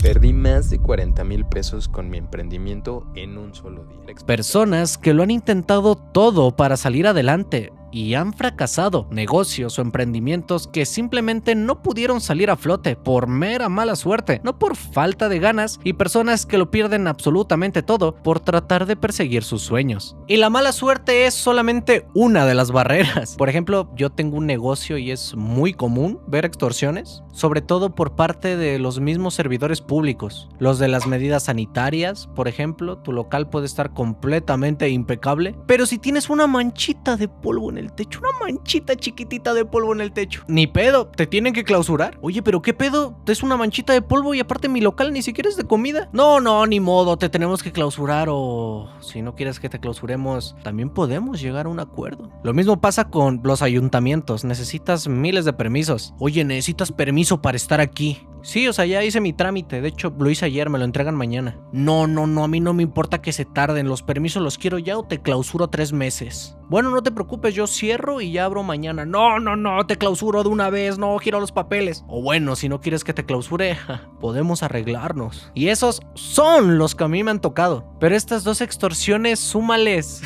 Perdí más de 40,000 pesos con mi emprendimiento en un solo día. Personas que lo han intentado todo para salir adelante y han fracasado, negocios o emprendimientos que simplemente no pudieron salir a flote por mera mala suerte, no por falta de ganas, y personas que lo pierden absolutamente todo por tratar de perseguir sus sueños. Y la mala suerte es solamente una de las barreras. Por ejemplo, yo tengo un negocio y es muy común ver extorsiones, sobre todo por parte de los mismos servidores públicos. Los de las medidas sanitarias, por ejemplo, tu local puede estar completamente impecable, pero si tienes una manchita de polvo en en el techo, una manchita chiquitita de polvo en el techo. Ni pedo, te tienen que clausurar. Oye, pero ¿qué pedo? Es una manchita de polvo y aparte mi local ni siquiera es de comida. No, ni modo, te tenemos que clausurar o si no quieres que te clausuremos, también podemos llegar a un acuerdo. Lo mismo pasa con los ayuntamientos, necesitas miles de permisos. Oye, necesitas permiso para estar aquí. Sí, o sea, ya hice mi trámite, de hecho lo hice ayer, me lo entregan mañana. No, a mí no me importa que se tarden, los permisos los quiero ya o te clausuro 3 meses. Bueno, no te preocupes, yo cierro y ya abro mañana. No, te clausuro de una vez, no, quiero los papeles. O bueno, si no quieres que te clausure, podemos arreglarnos. Y esos son los que a mí me han tocado. Pero estas 2 extorsiones, súmales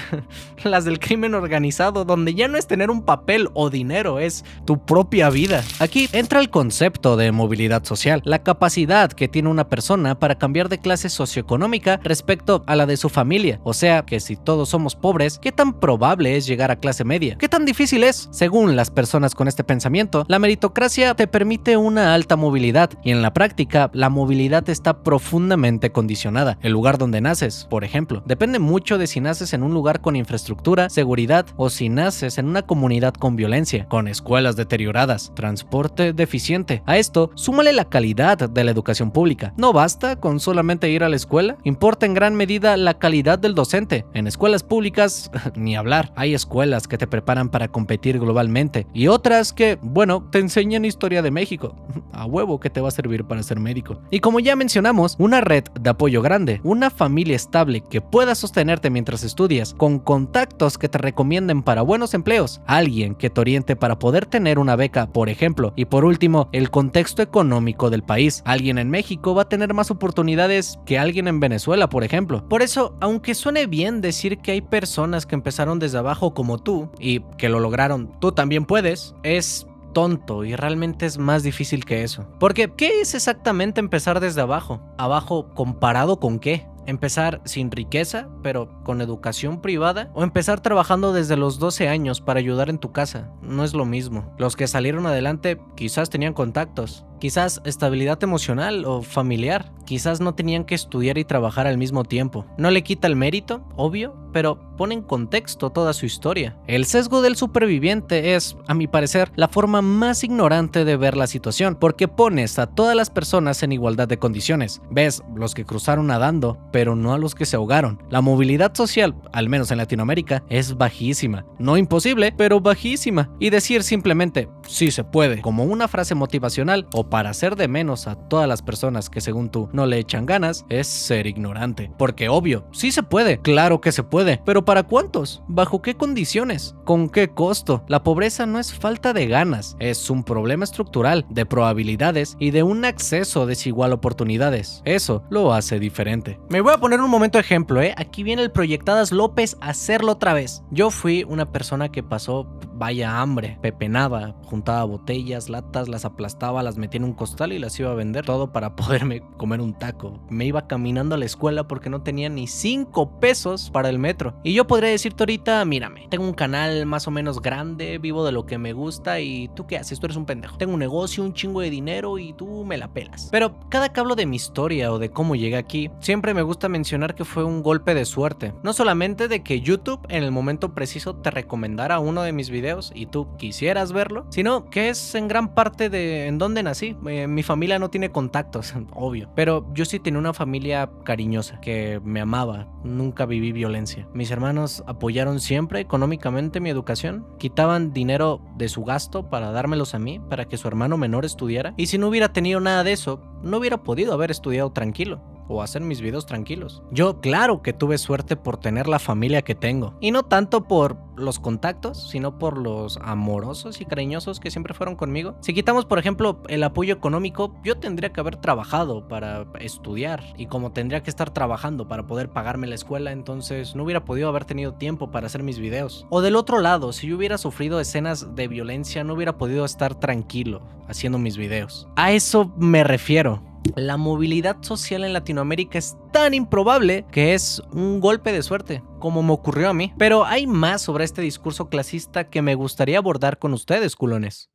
las del crimen organizado, donde ya no es tener un papel o dinero, es tu propia vida. Aquí entra el concepto de movilidad social, la capacidad que tiene una persona para cambiar de clase socioeconómica respecto a la de su familia. O sea, que si todos somos pobres, ¿qué tan probable es llegar a clase media? ¿Qué tan difícil es? Según las personas con este pensamiento, la meritocracia te permite una alta movilidad y en la práctica, la movilidad está profundamente condicionada. El lugar donde naces, por ejemplo, depende mucho de si naces en un lugar con infraestructura, seguridad o si naces en una comunidad con violencia, con escuelas deterioradas, transporte deficiente. A esto, súmale la calidad de la educación pública. No basta con solamente ir a la escuela, importa en gran medida la calidad del docente. En escuelas públicas, ni hablar. Hay escuelas que te preparan para competir globalmente y otras que, bueno, te enseñan historia de México. A huevo que te va a servir para ser médico. Y como ya mencionamos, una red de apoyo grande, una familia estable que pueda sostenerte mientras estudias, con contactos que te recomienden para buenos empleos, alguien que te oriente para poder tener una beca, por ejemplo, y por último, el contexto económico del país. Alguien en México va a tener más oportunidades que alguien en Venezuela, por ejemplo. Por eso, aunque suene bien decir que hay personas que empezaron desde abajo como tú y que lo lograron, tú también puedes, es tonto y realmente es más difícil que eso. Porque, ¿qué es exactamente empezar desde abajo? ¿Abajo comparado con qué? ¿Empezar sin riqueza, pero con educación privada? ¿O empezar trabajando desde los 12 años para ayudar en tu casa? No es lo mismo. Los que salieron adelante quizás tenían contactos, quizás estabilidad emocional o familiar, quizás no tenían que estudiar y trabajar al mismo tiempo. No le quita el mérito, obvio, pero pone en contexto toda su historia. El sesgo del superviviente es, a mi parecer, la forma más ignorante de ver la situación, porque pones a todas las personas en igualdad de condiciones. Ves los que cruzaron nadando, pero no a los que se ahogaron. La movilidad social, al menos en Latinoamérica, es bajísima. No imposible, pero bajísima. Y decir simplemente, sí se puede, como una frase motivacional o para hacer de menos a todas las personas que según tú no le echan ganas, es ser ignorante. Porque obvio, sí se puede, claro que se puede, pero ¿para cuántos? ¿Bajo qué condiciones? ¿Con qué costo? La pobreza no es falta de ganas, es un problema estructural, de probabilidades y de un acceso desigual a oportunidades. Eso lo hace diferente. Me voy a poner un momento de ejemplo, Aquí viene el Proyectadas López a hacerlo otra vez. Yo fui una persona que pasó, vaya hambre, pepenaba, juntaba botellas, latas, las aplastaba, las metía en un costal y las iba a vender, todo para poderme comer un taco. Me iba caminando a la escuela porque no tenía ni 5 pesos para el metro. Y yo podría decirte ahorita, mírame, tengo un canal más o menos grande, vivo de lo que me gusta y ¿tú qué haces? Tú eres un pendejo. Tengo un negocio, un chingo de dinero y tú me la pelas. Pero cada que hablo de mi historia o de cómo llegué aquí, siempre me gusta mencionar que fue un golpe de suerte. No solamente de que YouTube en el momento preciso te recomendara uno de mis videos y tú quisieras verlo, sino que es en gran parte de en dónde nací. Mi familia no tiene contactos, obvio, pero yo sí tenía una familia cariñosa que me amaba, nunca viví violencia. Mis hermanos apoyaron siempre económicamente mi educación, quitaban dinero de su gasto para dármelos a mí, para que su hermano menor estudiara, y si no hubiera tenido nada de eso, no hubiera podido haber estudiado tranquilo o hacer mis videos tranquilos. Yo claro que tuve suerte por tener la familia que tengo, y no tanto por los contactos, sino por los amorosos y cariñosos que siempre fueron conmigo. Si quitamos, por ejemplo, el apoyo económico, yo tendría que haber trabajado para estudiar, y como tendría que estar trabajando para poder pagarme la escuela, entonces no hubiera podido haber tenido tiempo para hacer mis videos. O del otro lado, si yo hubiera sufrido escenas de violencia, no hubiera podido estar tranquilo haciendo mis videos. A eso me refiero. La movilidad social en Latinoamérica es tan improbable que es un golpe de suerte, como me ocurrió a mí. Pero hay más sobre este discurso clasista que me gustaría abordar con ustedes, culones.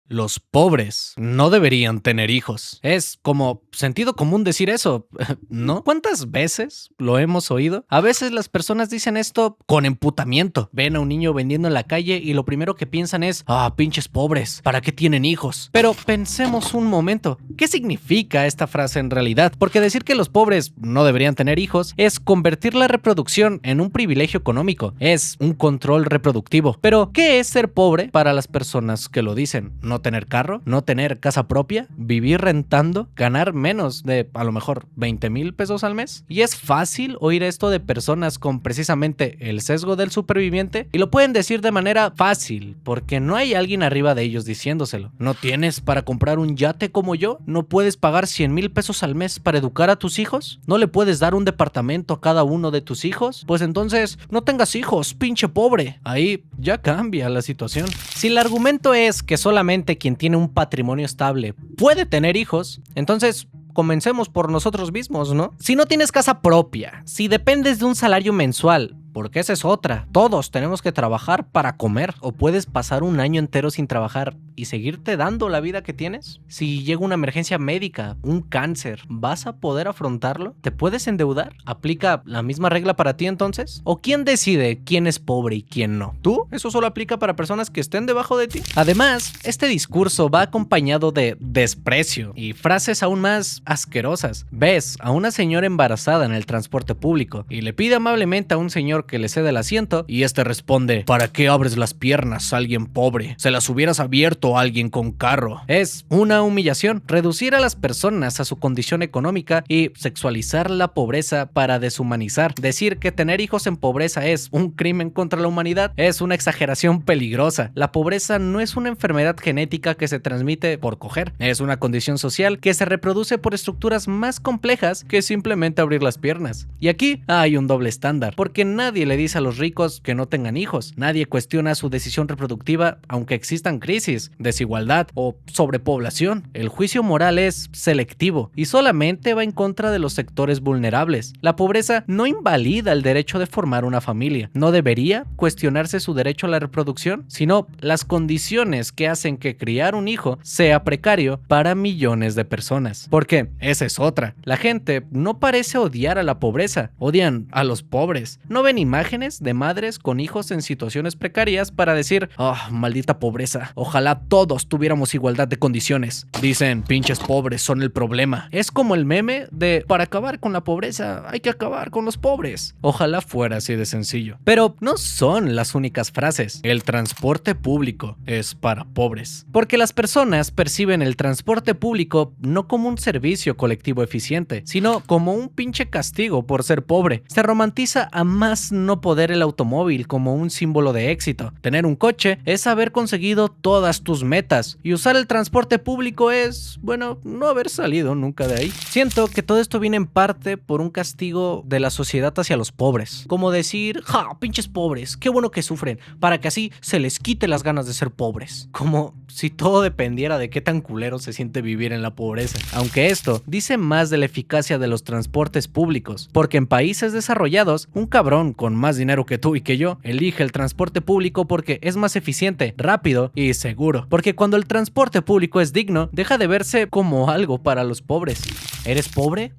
los pobres no deberían tener hijos. Es como sentido común decir eso, ¿no? ¿Cuántas veces lo hemos oído? A veces las personas dicen esto con emputamiento. Ven a un niño vendiendo en la calle y lo primero que piensan es, pinches pobres, ¿para qué tienen hijos? Pero pensemos un momento, ¿qué significa esta frase en realidad? Porque decir que los pobres no deberían tener hijos es convertir la reproducción en un privilegio económico, es un control reproductivo. Pero, ¿qué es ser pobre para las personas que lo dicen? ¿No tener carro? ¿No tener casa propia? ¿Vivir rentando? ¿Ganar menos de a lo mejor 20,000 pesos al mes? Y es fácil oír esto de personas con precisamente el sesgo del superviviente y lo pueden decir de manera fácil porque no hay alguien arriba de ellos diciéndoselo. ¿No tienes para comprar un yate como yo? ¿No puedes pagar 100,000 pesos al mes para educar a tus hijos? ¿No le puedes dar un departamento a cada uno de tus hijos? Pues entonces no tengas hijos, pinche pobre. Ahí ya cambia la situación. Si el argumento es que solamente quien tiene un patrimonio estable puede tener hijos, entonces comencemos por nosotros mismos, ¿no? Si no tienes casa propia, si dependes de un salario mensual, porque esa es otra. Todos tenemos que trabajar para comer. ¿O puedes pasar un año entero sin trabajar y seguirte dando la vida que tienes? Si llega una emergencia médica, un cáncer, ¿vas a poder afrontarlo? ¿Te puedes endeudar? ¿Aplica la misma regla para ti entonces? ¿O quién decide quién es pobre y quién no? ¿Tú? Eso solo aplica para personas que estén debajo de ti. Además, este discurso va acompañado de desprecio y frases aún más asquerosas. Ves a una señora embarazada en el transporte público y le pide amablemente a un señor que le cede el asiento y este responde: ¿para qué abres las piernas a alguien pobre? Se las hubieras abierto a alguien con carro. Es una humillación reducir a las personas a su condición económica y sexualizar la pobreza para deshumanizar. Decir que tener hijos en pobreza es un crimen contra la humanidad es una exageración peligrosa. La pobreza no es una enfermedad genética que se transmite por coger, es una condición social que se reproduce por estructuras más complejas que simplemente abrir las piernas. Y aquí hay un doble estándar, porque nadie le dice a los ricos que no tengan hijos, nadie cuestiona su decisión reproductiva aunque existan crisis, desigualdad o sobrepoblación. El juicio moral es selectivo y solamente va en contra de los sectores vulnerables. La pobreza no invalida el derecho de formar una familia, no debería cuestionarse su derecho a la reproducción, sino las condiciones que hacen que criar un hijo sea precario para millones de personas. Porque esa es otra, la gente no parece odiar a la pobreza, odian a los pobres. No ven imágenes de madres con hijos en situaciones precarias para decir: maldita pobreza, ojalá todos tuviéramos igualdad de condiciones. Dicen: pinches pobres son el problema. Es como el meme de: para acabar con la pobreza hay que acabar con los pobres. Ojalá fuera así de sencillo. Pero no son las únicas frases. El transporte público es para pobres. Porque las personas perciben el transporte público no como un servicio colectivo eficiente, sino como un pinche castigo por ser pobre. Se romantiza a más no poder el automóvil como un símbolo de éxito. Tener un coche es haber conseguido todas tus metas y usar el transporte público es, bueno, no haber salido nunca de ahí. Siento que todo esto viene en parte por un castigo de la sociedad hacia los pobres. Como decir: pinches pobres, qué bueno que sufren, para que así se les quite las ganas de ser pobres. Como si todo dependiera de qué tan culero se siente vivir en la pobreza. Aunque esto dice más de la eficacia de los transportes públicos, porque en países desarrollados, un cabrón con más dinero que tú y que yo elige el transporte público porque es más eficiente, rápido y seguro. Porque cuando el transporte público es digno, deja de verse como algo para los pobres. ¿Eres pobre?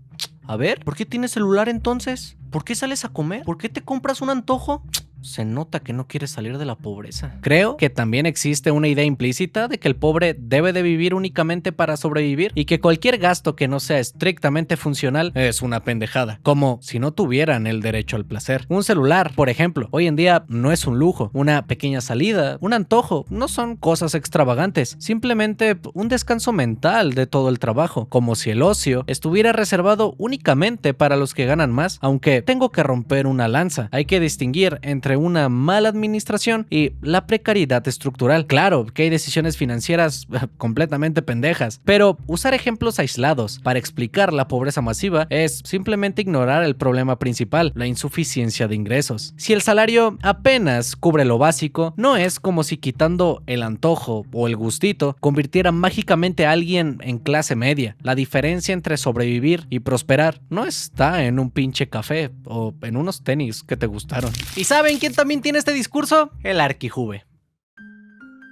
A ver, ¿por qué tienes celular entonces? ¿Por qué sales a comer? ¿Por qué te compras un antojo? Se nota que no quieres salir de la pobreza. Creo que también existe una idea implícita de que el pobre debe de vivir únicamente para sobrevivir y que cualquier gasto que no sea estrictamente funcional es una pendejada, como si no tuvieran el derecho al placer. Un celular, por ejemplo, hoy en día no es un lujo, una pequeña salida, un antojo, no son cosas extravagantes, simplemente un descanso mental de todo el trabajo, como si el ocio estuviera reservado únicamente para los que ganan más, aunque tengo que romper una lanza. Hay que distinguir entre una mala administración y la precariedad estructural. Claro que hay decisiones financieras completamente pendejas, pero usar ejemplos aislados para explicar la pobreza masiva es simplemente ignorar el problema principal, la insuficiencia de ingresos. Si el salario apenas cubre lo básico, no es como si quitando el antojo o el gustito convirtiera mágicamente a alguien en clase media. La diferencia entre sobrevivir y prosperar no está en un pinche café o en unos tenis que te gustaron. ¿Y saben quién también tiene este discurso? El Arquijuve.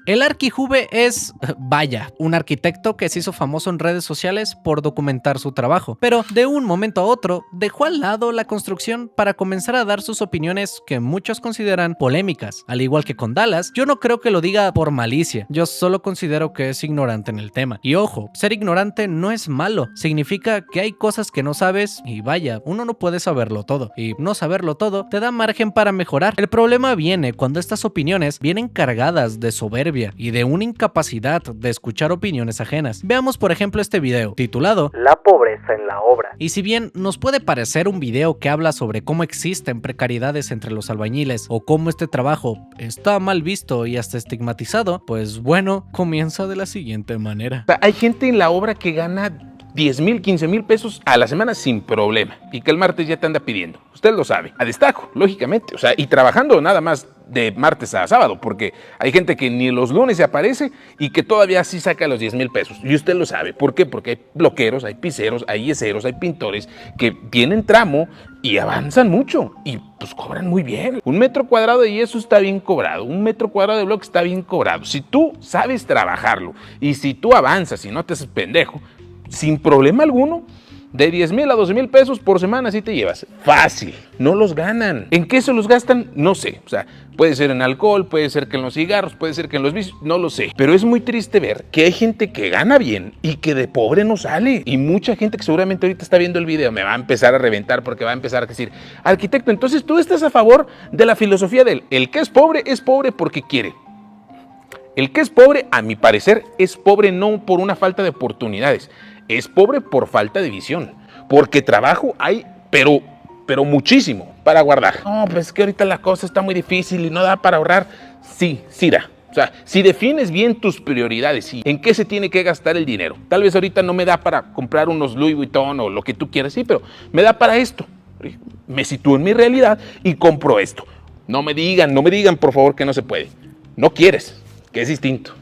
El Arquijuve es, vaya, un arquitecto que se hizo famoso en redes sociales por documentar su trabajo, pero de un momento a otro dejó al lado la construcción para comenzar a dar sus opiniones que muchos consideran polémicas. Al igual que con Dallas, yo no creo que lo diga por malicia, yo solo considero que es ignorante en el tema. Y ojo, ser ignorante no es malo, significa que hay cosas que no sabes y vaya, uno no puede saberlo todo, y no saberlo todo te da margen para mejorar. El problema viene cuando estas opiniones vienen cargadas de soberbia y de una incapacidad de escuchar opiniones ajenas. Veamos por ejemplo este video, titulado La pobreza en la obra. y si bien nos puede parecer un video que habla sobre cómo existen precariedades entre los albañiles o cómo este trabajo está mal visto y hasta estigmatizado, pues bueno, comienza de la siguiente manera. O sea, hay gente en la obra que gana 10,000, 15,000 pesos a la semana sin problema y que el martes ya te anda pidiendo. Usted lo sabe, a destajo, lógicamente. O sea, y trabajando nada más de martes a sábado, porque hay gente que ni los lunes se aparece y que todavía sí saca los 10,000 pesos. Y usted lo sabe. ¿Por qué? Porque hay bloqueros, hay piseros, hay yeseros, hay pintores que tienen tramo y avanzan mucho y pues cobran muy bien. 1 metro cuadrado de yeso está bien cobrado, 1 metro cuadrado de bloque está bien cobrado. Si tú sabes trabajarlo y si tú avanzas y no te haces pendejo, sin problema alguno, de 10,000 a 12,000 pesos por semana así te llevas. Fácil. No los ganan. ¿En qué se los gastan? No sé. O sea, puede ser en alcohol, puede ser que en los cigarros, puede ser que en los vicios, no lo sé. Pero es muy triste ver que hay gente que gana bien y que de pobre no sale. Y mucha gente que seguramente ahorita está viendo el video me va a empezar a reventar porque va a empezar a decir, arquitecto, entonces tú estás a favor de la filosofía del el que es pobre porque quiere. El que es pobre, a mi parecer, es pobre no por una falta de oportunidades. Es pobre por falta de visión, porque trabajo hay, pero muchísimo para guardar. No, pues es que ahorita la cosa está muy difícil y no da para ahorrar. Sí, sí da. O sea, si defines bien tus prioridades y en qué se tiene que gastar el dinero. Tal vez ahorita no me da para comprar unos Louis Vuitton o lo que tú quieras, sí, pero me da para esto. Me sitúo en mi realidad y compro esto. No me digan, por favor, que no se puede. No quieres, que es distinto.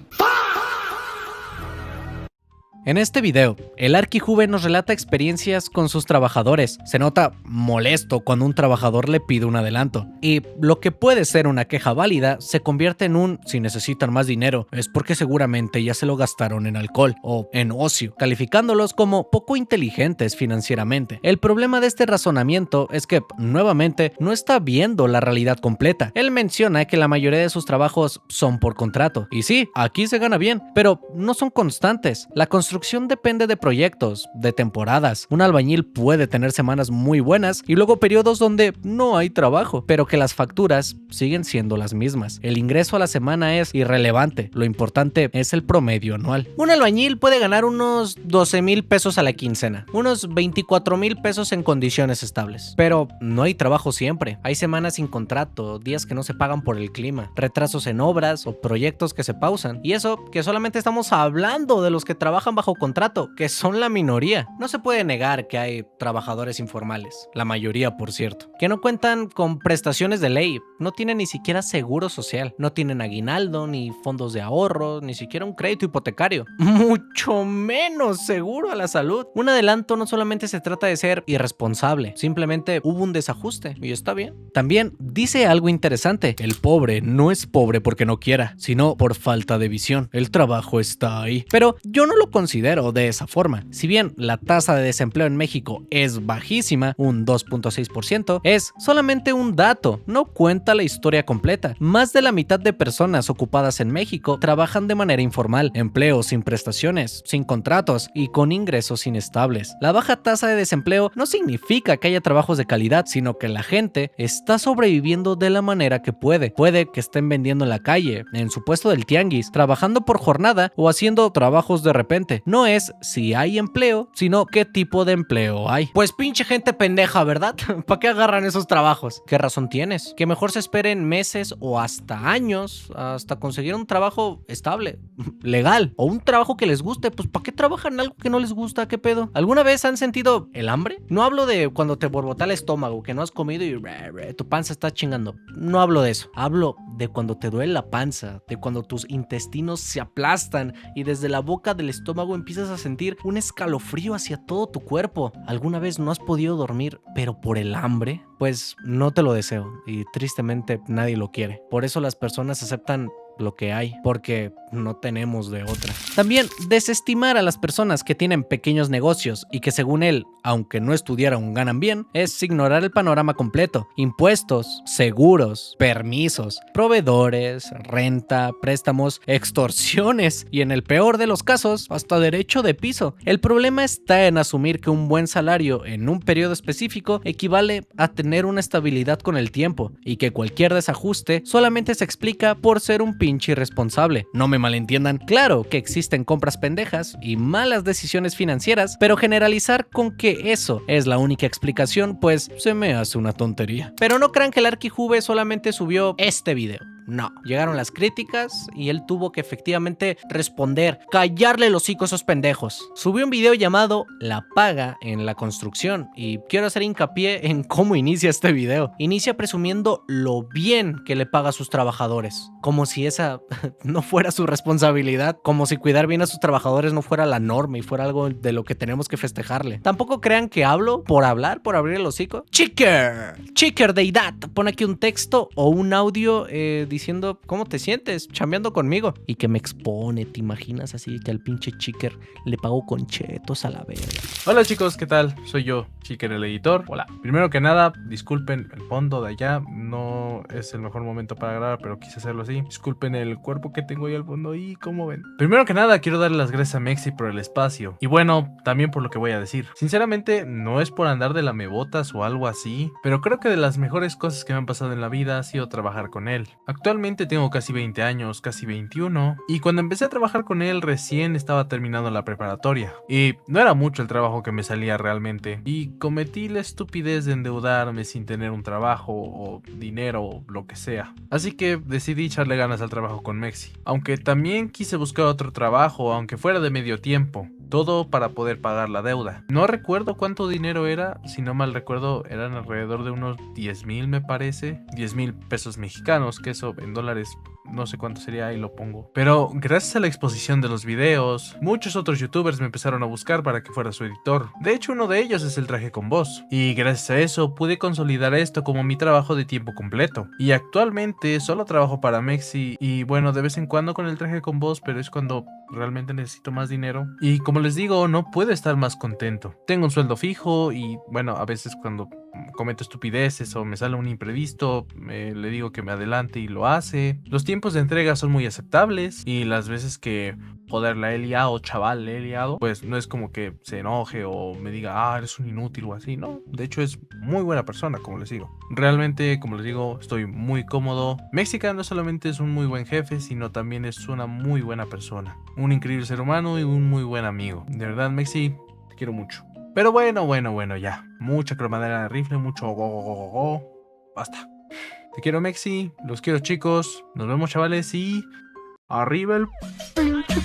En este video, el Arquijuve nos relata experiencias con sus trabajadores. Se nota molesto cuando un trabajador le pide un adelanto. Y lo que puede ser una queja válida se convierte en un si necesitan más dinero es porque seguramente ya se lo gastaron en alcohol o en ocio, calificándolos como poco inteligentes financieramente. El problema de este razonamiento es que, nuevamente, no está viendo la realidad completa. Él menciona que la mayoría de sus trabajos son por contrato. Y sí, aquí se gana bien, pero no son constantes. La construcción depende de proyectos, de temporadas. Un albañil puede tener semanas muy buenas y luego periodos donde no hay trabajo, pero que las facturas siguen siendo las mismas. El ingreso a la semana es irrelevante, lo importante es el promedio anual. Un albañil puede ganar unos 12,000 pesos a la quincena, unos 24,000 pesos en condiciones estables. Pero no hay trabajo siempre. Hay semanas sin contrato, días que no se pagan por el clima, retrasos en obras o proyectos que se pausan. Y eso que solamente estamos hablando de los que trabajan bajo contrato, que son la minoría. No se puede negar que hay trabajadores informales, la mayoría por cierto, que no cuentan con prestaciones de ley, no tienen ni siquiera seguro social, no tienen aguinaldo, ni fondos de ahorro, ni siquiera un crédito hipotecario, mucho menos seguro a la salud. Un adelanto no solamente se trata de ser irresponsable, simplemente hubo un desajuste y está bien. También dice algo interesante, el pobre no es pobre porque no quiera, sino por falta de visión. El trabajo está ahí, pero yo no lo considero de esa forma. Si bien la tasa de desempleo en México es bajísima, un 2.6%, es solamente un dato, no cuenta la historia completa. Más de la mitad de personas ocupadas en México trabajan de manera informal, empleos sin prestaciones, sin contratos y con ingresos inestables. La baja tasa de desempleo no significa que haya trabajos de calidad, sino que la gente está sobreviviendo de la manera que puede. Puede que estén vendiendo en la calle, en su puesto del tianguis, trabajando por jornada o haciendo trabajos de repente. No es si hay empleo, sino qué tipo de empleo hay. Pues pinche gente pendeja, ¿verdad? ¿Para qué agarran esos trabajos? ¿Qué razón tienes? Que mejor se esperen meses o hasta años hasta conseguir un trabajo estable, legal, o un trabajo que les guste. Pues ¿para qué trabajan en algo que no les gusta? ¿Qué pedo? ¿Alguna vez han sentido el hambre? No hablo de cuando te borbota el estómago, que no has comido y tu panza está chingando. No hablo de eso. Hablo de cuando te duele la panza, de cuando tus intestinos se aplastan y desde la boca del estómago empiezas a sentir un escalofrío hacia todo tu cuerpo. ¿Alguna vez no has podido dormir, pero por el hambre? Pues no te lo deseo y tristemente nadie lo quiere. Por eso las personas aceptan lo que hay, porque no tenemos de otra. También desestimar a las personas que tienen pequeños negocios y que según él, aunque no estudiaron, ganan bien, es ignorar el panorama completo. Impuestos, seguros, permisos, proveedores, renta, préstamos, extorsiones y en el peor de los casos, hasta derecho de piso. El problema está en asumir que un buen salario en un periodo específico equivale a tener una estabilidad con el tiempo y que cualquier desajuste solamente se explica por ser un pinche irresponsable. No me malentiendan, claro que existen compras pendejas y malas decisiones financieras, pero generalizar con que eso es la única explicación, pues se me hace una tontería. Pero no crean que el Arquijube solamente subió este video. No, llegaron las críticas y él tuvo que efectivamente responder, callarle los hocico a esos pendejos. Subió un video llamado La paga en la construcción y quiero hacer hincapié en cómo inicia este video. Inicia presumiendo lo bien que le paga a sus trabajadores, como si esa no fuera su responsabilidad, como si cuidar bien a sus trabajadores no fuera la norma y fuera algo de lo que tenemos que festejarle. Tampoco crean que hablo por hablar, por abrir el hocico. Chicker deidad, pone aquí un texto o un audio diciendo cómo te sientes chambeando conmigo y que me expone, ¿te imaginas? Así que al pinche Chicker le pago con chetos a la verga. Hola chicos, ¿qué tal? Soy yo, Chicker el editor. Hola. Primero que nada, disculpen el fondo de allá, no es el mejor momento para grabar, pero quise hacerlo así. Disculpen el cuerpo que tengo ahí al fondo y cómo ven. Primero que nada, quiero darle las gracias a Mexi por el espacio y bueno, también por lo que voy a decir. Sinceramente, no es por andar de lamebotas o algo así, pero creo que de las mejores cosas que me han pasado en la vida ha sido trabajar con él. Actualmente tengo casi 20 años, casi 21, y cuando empecé a trabajar con él recién estaba terminando la preparatoria. Y no era mucho el trabajo que me salía realmente, y cometí la estupidez de endeudarme sin tener un trabajo o dinero o lo que sea. Así que decidí echarle ganas al trabajo con Mexi. Aunque también quise buscar otro trabajo, aunque fuera de medio tiempo. Todo para poder pagar la deuda. No recuerdo cuánto dinero era, si no mal recuerdo eran alrededor de unos 10,000 me parece, 10,000 pesos mexicanos, que eso en dólares no sé cuánto sería, ahí lo pongo. Pero gracias a la exposición de los videos, muchos otros youtubers me empezaron a buscar para que fuera su editor. De hecho, uno de ellos es el Traje con Voz. Y gracias a eso pude consolidar esto como mi trabajo de tiempo completo. Y actualmente solo trabajo para Mexi y bueno, de vez en cuando con el Traje con Voz, pero es cuando realmente necesito más dinero. Y como les digo, no puedo estar más contento. Tengo un sueldo fijo y bueno, a veces cuando cometo estupideces o me sale un imprevisto, le digo que me adelante y lo hace. Los tiempos de entrega son muy aceptables y las veces que joder la he liado, chaval, le he liado, pues no es como que se enoje o me diga, eres un inútil o así, no. De hecho es muy buena persona, como les digo. Realmente, como les digo, estoy muy cómodo. Mexica no solamente es un muy buen jefe, sino también es una muy buena persona. Un increíble ser humano y un muy buen amigo. De verdad, Mexi, te quiero mucho. Pero bueno, ya. Mucha cromadera de rifle, mucho basta. Te quiero, Mexi. Los quiero, chicos. Nos vemos, chavales. Y arriba el pinche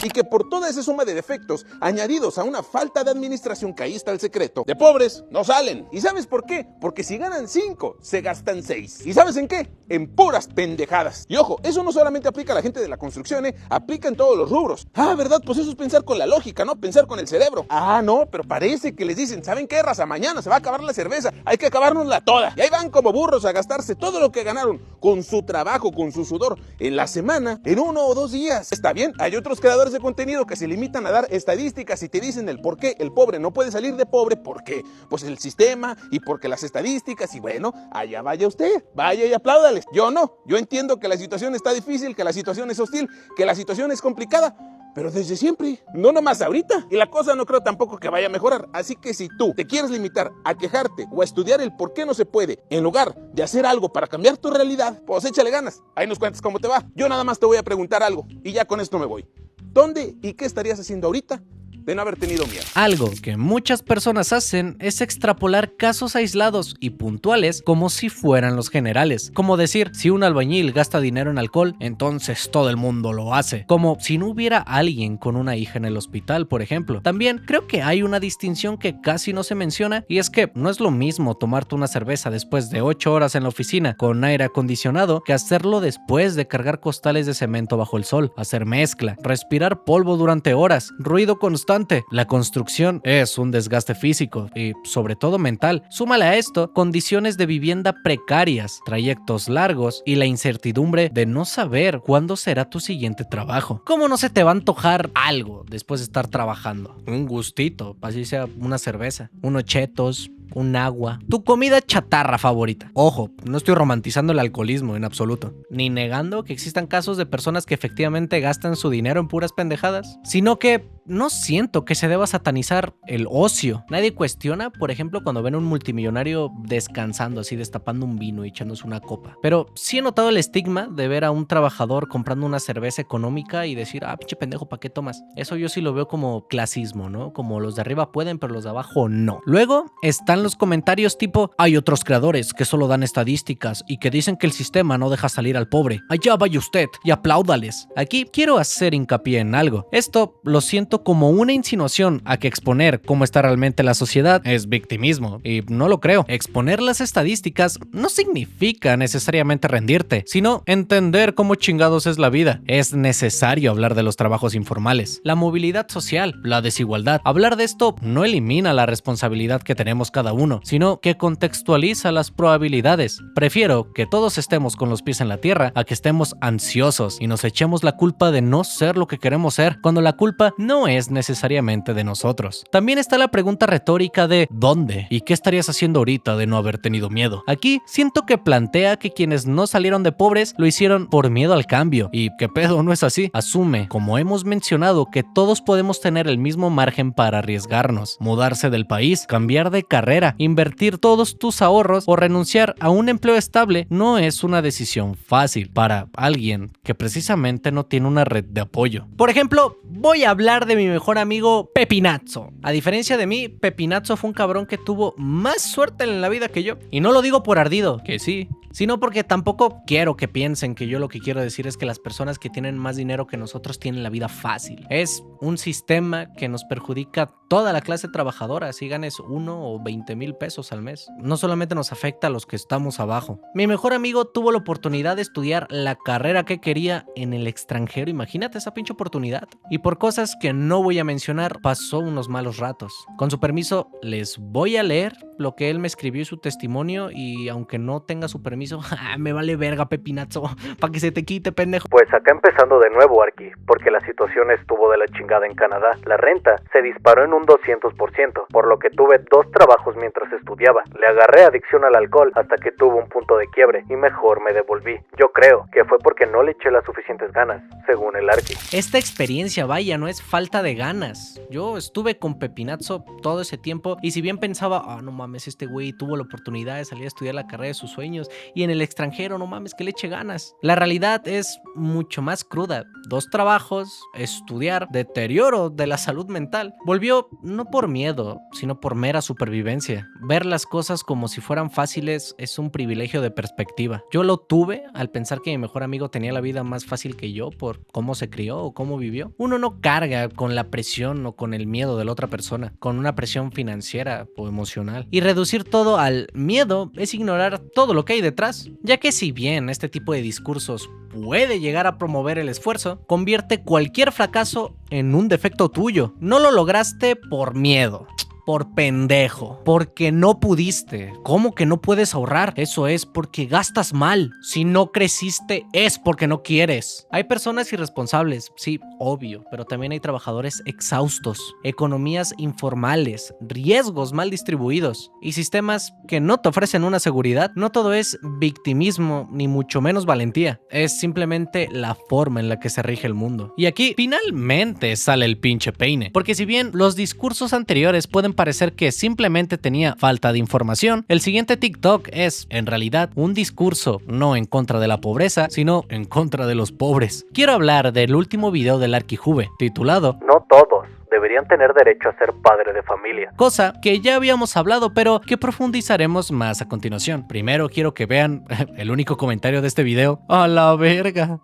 y que por toda esa suma de defectos, añadidos a una falta de administración que ahí está el secreto, de pobres no salen. ¿Y sabes por qué? Porque si ganan 5, se gastan 6. ¿Y sabes en qué? En puras pendejadas. Y ojo, eso no solamente aplica a la gente de la construcción, aplica en todos los rubros. ¿Verdad? Pues eso es pensar con la lógica, ¿no? Pensar con el cerebro. No, pero parece que les dicen, ¿saben qué, raza? Mañana se va a acabar la cerveza, hay que acabárnosla toda. Y ahí van como burros a gastarse todo lo que ganaron con su trabajo, con su sudor, en la semana, en 1 o 2 días. Está bien, hay otros creadores de contenido que se limitan a dar estadísticas y te dicen el por qué el pobre no puede salir de pobre, porque pues el sistema y porque las estadísticas, y bueno, allá vaya usted, vaya y apláudales. Yo no, yo entiendo que la situación está difícil, que la situación es hostil, que la situación es complicada, pero desde siempre, no nomás ahorita. Y la cosa no creo tampoco que vaya a mejorar. Así que si tú te quieres limitar a quejarte o a estudiar el por qué no se puede, en lugar de hacer algo para cambiar tu realidad, pues échale ganas. Ahí nos cuentas cómo te va. Yo nada más te voy a preguntar algo y ya con esto me voy. ¿Dónde y qué estarías haciendo ahorita de no haber tenido miedo? Algo que muchas personas hacen es extrapolar casos aislados y puntuales como si fueran los generales. Como decir, si un albañil gasta dinero en alcohol, entonces todo el mundo lo hace. Como si no hubiera alguien con una hija en el hospital, por ejemplo. También creo que hay una distinción que casi no se menciona, y es que no es lo mismo tomarte una cerveza después de 8 horas en la oficina con aire acondicionado que hacerlo después de cargar costales de cemento bajo el sol, hacer mezcla, respirar polvo durante horas, ruido constante preocupante. La construcción es un desgaste físico y sobre todo mental. Súmale a esto condiciones de vivienda precarias, trayectos largos y la incertidumbre de no saber cuándo será tu siguiente trabajo. ¿Cómo no se te va a antojar algo después de estar trabajando? Un gustito, así sea una cerveza, unos chetos, un agua, tu comida chatarra favorita. Ojo, no estoy romantizando el alcoholismo en absoluto, ni negando que existan casos de personas que efectivamente gastan su dinero en puras pendejadas, sino que no siento que se deba satanizar el ocio. Nadie cuestiona, por ejemplo, cuando ven a un multimillonario descansando, así destapando un vino y echándose una copa. Pero sí he notado el estigma de ver a un trabajador comprando una cerveza económica y decir, pinche pendejo, ¿para qué tomas? Eso yo sí lo veo como clasismo, ¿no? Como los de arriba pueden, pero los de abajo no. Luego están los comentarios tipo, hay otros creadores que solo dan estadísticas y que dicen que el sistema no deja salir al pobre. Allá vaya usted y apláudales. Aquí quiero hacer hincapié en algo. Esto lo siento como una insinuación a que exponer cómo está realmente la sociedad es victimismo, y no lo creo. Exponer las estadísticas no significa necesariamente rendirte, sino entender cómo chingados es la vida. Es necesario hablar de los trabajos informales, la movilidad social, la desigualdad. Hablar de esto no elimina la responsabilidad que tenemos cada uno, sino que contextualiza las probabilidades. Prefiero que todos estemos con los pies en la tierra a que estemos ansiosos y nos echemos la culpa de no ser lo que queremos ser, cuando la culpa no es necesariamente de nosotros. También está la pregunta retórica de ¿dónde? ¿Y qué estarías haciendo ahorita de no haber tenido miedo? Aquí siento que plantea que quienes no salieron de pobres lo hicieron por miedo al cambio, y qué pedo, no es así. Asume, como hemos mencionado, que todos podemos tener el mismo margen para arriesgarnos, mudarse del país, cambiar de carrera, invertir todos tus ahorros o renunciar a un empleo estable. No es una decisión fácil para alguien que precisamente no tiene una red de apoyo. Por ejemplo, voy a hablar de mi mejor amigo Pepinazzo. A diferencia de mí, Pepinazzo fue un cabrón que tuvo más suerte en la vida que yo. Y no lo digo por ardido, que sí, sino porque tampoco quiero que piensen que yo lo que quiero decir es que las personas que tienen más dinero que nosotros tienen la vida fácil. Es un sistema que nos perjudica a toda la clase trabajadora, si ganes 1 o 20,000 pesos al mes. No solamente nos afecta a los que estamos abajo. Mi mejor amigo tuvo la oportunidad de estudiar la carrera que quería en el extranjero. Imagínate esa pinche oportunidad. Y por cosas que no voy a mencionar, pasó unos malos ratos. Con su permiso, les voy a leer lo que él me escribió y su testimonio, y aunque no tenga su permiso, me vale verga, Pepinazzo, para que se te quite, pendejo. Pues acá empezando de nuevo, Arqui, porque la situación estuvo de la chingada en Canadá. La renta se disparó en un 200%, por lo que tuve 2 trabajos mientras estudiaba. Le agarré adicción al alcohol hasta que tuvo un punto de quiebre y mejor me devolví. Yo creo que fue porque no le eché las suficientes ganas, según el Arqui. Esta experiencia, vaya, no es falta de ganas. Yo estuve con Pepinazzo todo ese tiempo y si bien pensaba, no mames, este güey tuvo la oportunidad de salir a estudiar la carrera de sus sueños y en el extranjero, no mames, que le eche ganas. La realidad es mucho más cruda. 2 trabajos, estudiar, deterioro de la salud mental. Volvió no por miedo, sino por mera supervivencia. Ver las cosas como si fueran fáciles es un privilegio de perspectiva. Yo lo tuve al pensar que mi mejor amigo tenía la vida más fácil que yo por cómo se crió o cómo vivió. Uno no carga con la presión o con el miedo de la otra persona, con una presión financiera o emocional. Y reducir todo al miedo es ignorar todo lo que hay detrás, ya que si bien este tipo de discursos puede llegar a promover el esfuerzo, convierte cualquier fracaso en un defecto tuyo. No lo lograste por miedo, por pendejo, porque no pudiste. ¿Cómo que no puedes ahorrar? Eso es porque gastas mal. Si no creciste es porque no quieres. Hay personas irresponsables, sí, obvio, pero también hay trabajadores exhaustos, economías informales, riesgos mal distribuidos y sistemas que no te ofrecen una seguridad. No todo es victimismo ni mucho menos valentía. Es simplemente la forma en la que se rige el mundo. Y aquí finalmente sale el pinche peine, porque si bien los discursos anteriores pueden parecer que simplemente tenía falta de información, el siguiente TikTok es, en realidad, un discurso no en contra de la pobreza, sino en contra de los pobres. Quiero hablar del último video del Arquijuve, titulado No todos deberían tener derecho a ser padre de familia. Cosa que ya habíamos hablado, pero que profundizaremos más a continuación. Primero quiero que vean el único comentario de este video. ¡A la verga!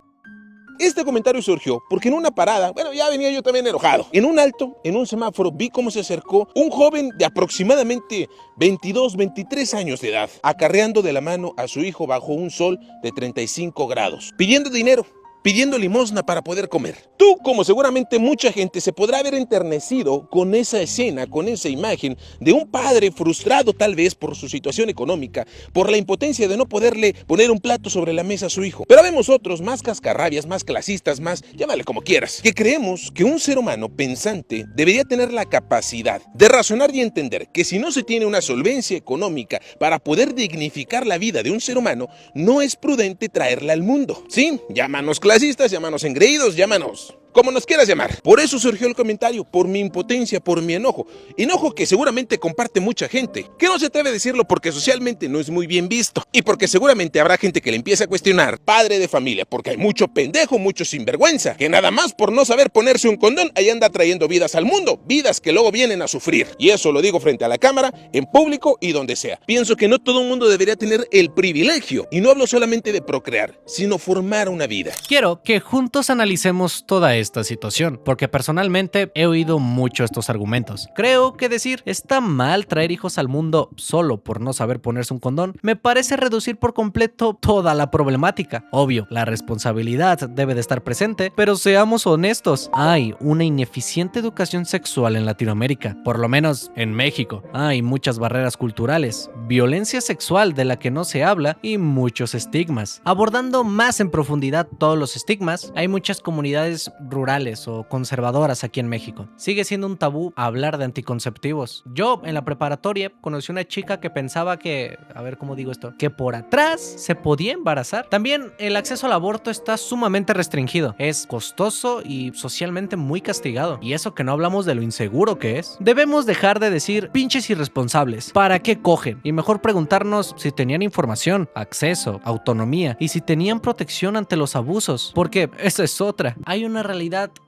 Este comentario surgió porque en una parada, ya venía yo también enojado. En un alto, en un semáforo, vi cómo se acercó un joven de aproximadamente 22, 23 años de edad, acarreando de la mano a su hijo bajo un sol de 35 grados, pidiendo dinero. pidiendo limosna para poder comer. Tú, como seguramente mucha gente, se podrá ver enternecido con esa escena, con esa imagen de un padre frustrado tal vez por su situación económica, por la impotencia de no poderle poner un plato sobre la mesa a su hijo. Pero vemos otros más cascarrabias, más clasistas, más, llámale como quieras, que creemos que un ser humano pensante debería tener la capacidad de razonar y entender que si no se tiene una solvencia económica para poder dignificar la vida de un ser humano, no es prudente traerla al mundo. Sí, llámanos clasistas, llámanos engreídos, llámanos como nos quieras llamar. Por eso surgió el comentario, por mi impotencia, por mi enojo. Enojo que seguramente comparte mucha gente, que no se atreve a decirlo porque socialmente no es muy bien visto. Y porque seguramente habrá gente que le empieza a cuestionar, padre de familia, porque hay mucho pendejo, mucho sinvergüenza, que nada más por no saber ponerse un condón, ahí anda trayendo vidas al mundo, vidas que luego vienen a sufrir. Y eso lo digo frente a la cámara, en público y donde sea. Pienso que no todo el mundo debería tener el privilegio, y no hablo solamente de procrear, sino formar una vida. Quiero que juntos analicemos toda esta situación, porque personalmente he oído mucho estos argumentos. Creo que decir está mal traer hijos al mundo solo por no saber ponerse un condón me parece reducir por completo toda la problemática. Obvio, la responsabilidad debe de estar presente, pero seamos honestos, hay una ineficiente educación sexual en Latinoamérica, por lo menos en México. Hay muchas barreras culturales, violencia sexual de la que no se habla y muchos estigmas. Abordando más en profundidad todos los estigmas, hay muchas comunidades rurales o conservadoras aquí en México. Sigue siendo un tabú hablar de anticonceptivos. Yo en la preparatoria conocí una chica que pensaba que, a ver cómo digo esto, que por atrás se podía embarazar. También el acceso al aborto está sumamente restringido. Es costoso y socialmente muy castigado. Y eso que no hablamos de lo inseguro que es. Debemos dejar de decir pinches irresponsables. ¿Para qué cogen? Y mejor preguntarnos si tenían información, acceso, autonomía y si tenían protección ante los abusos. Porque esa es otra. Hay una realidad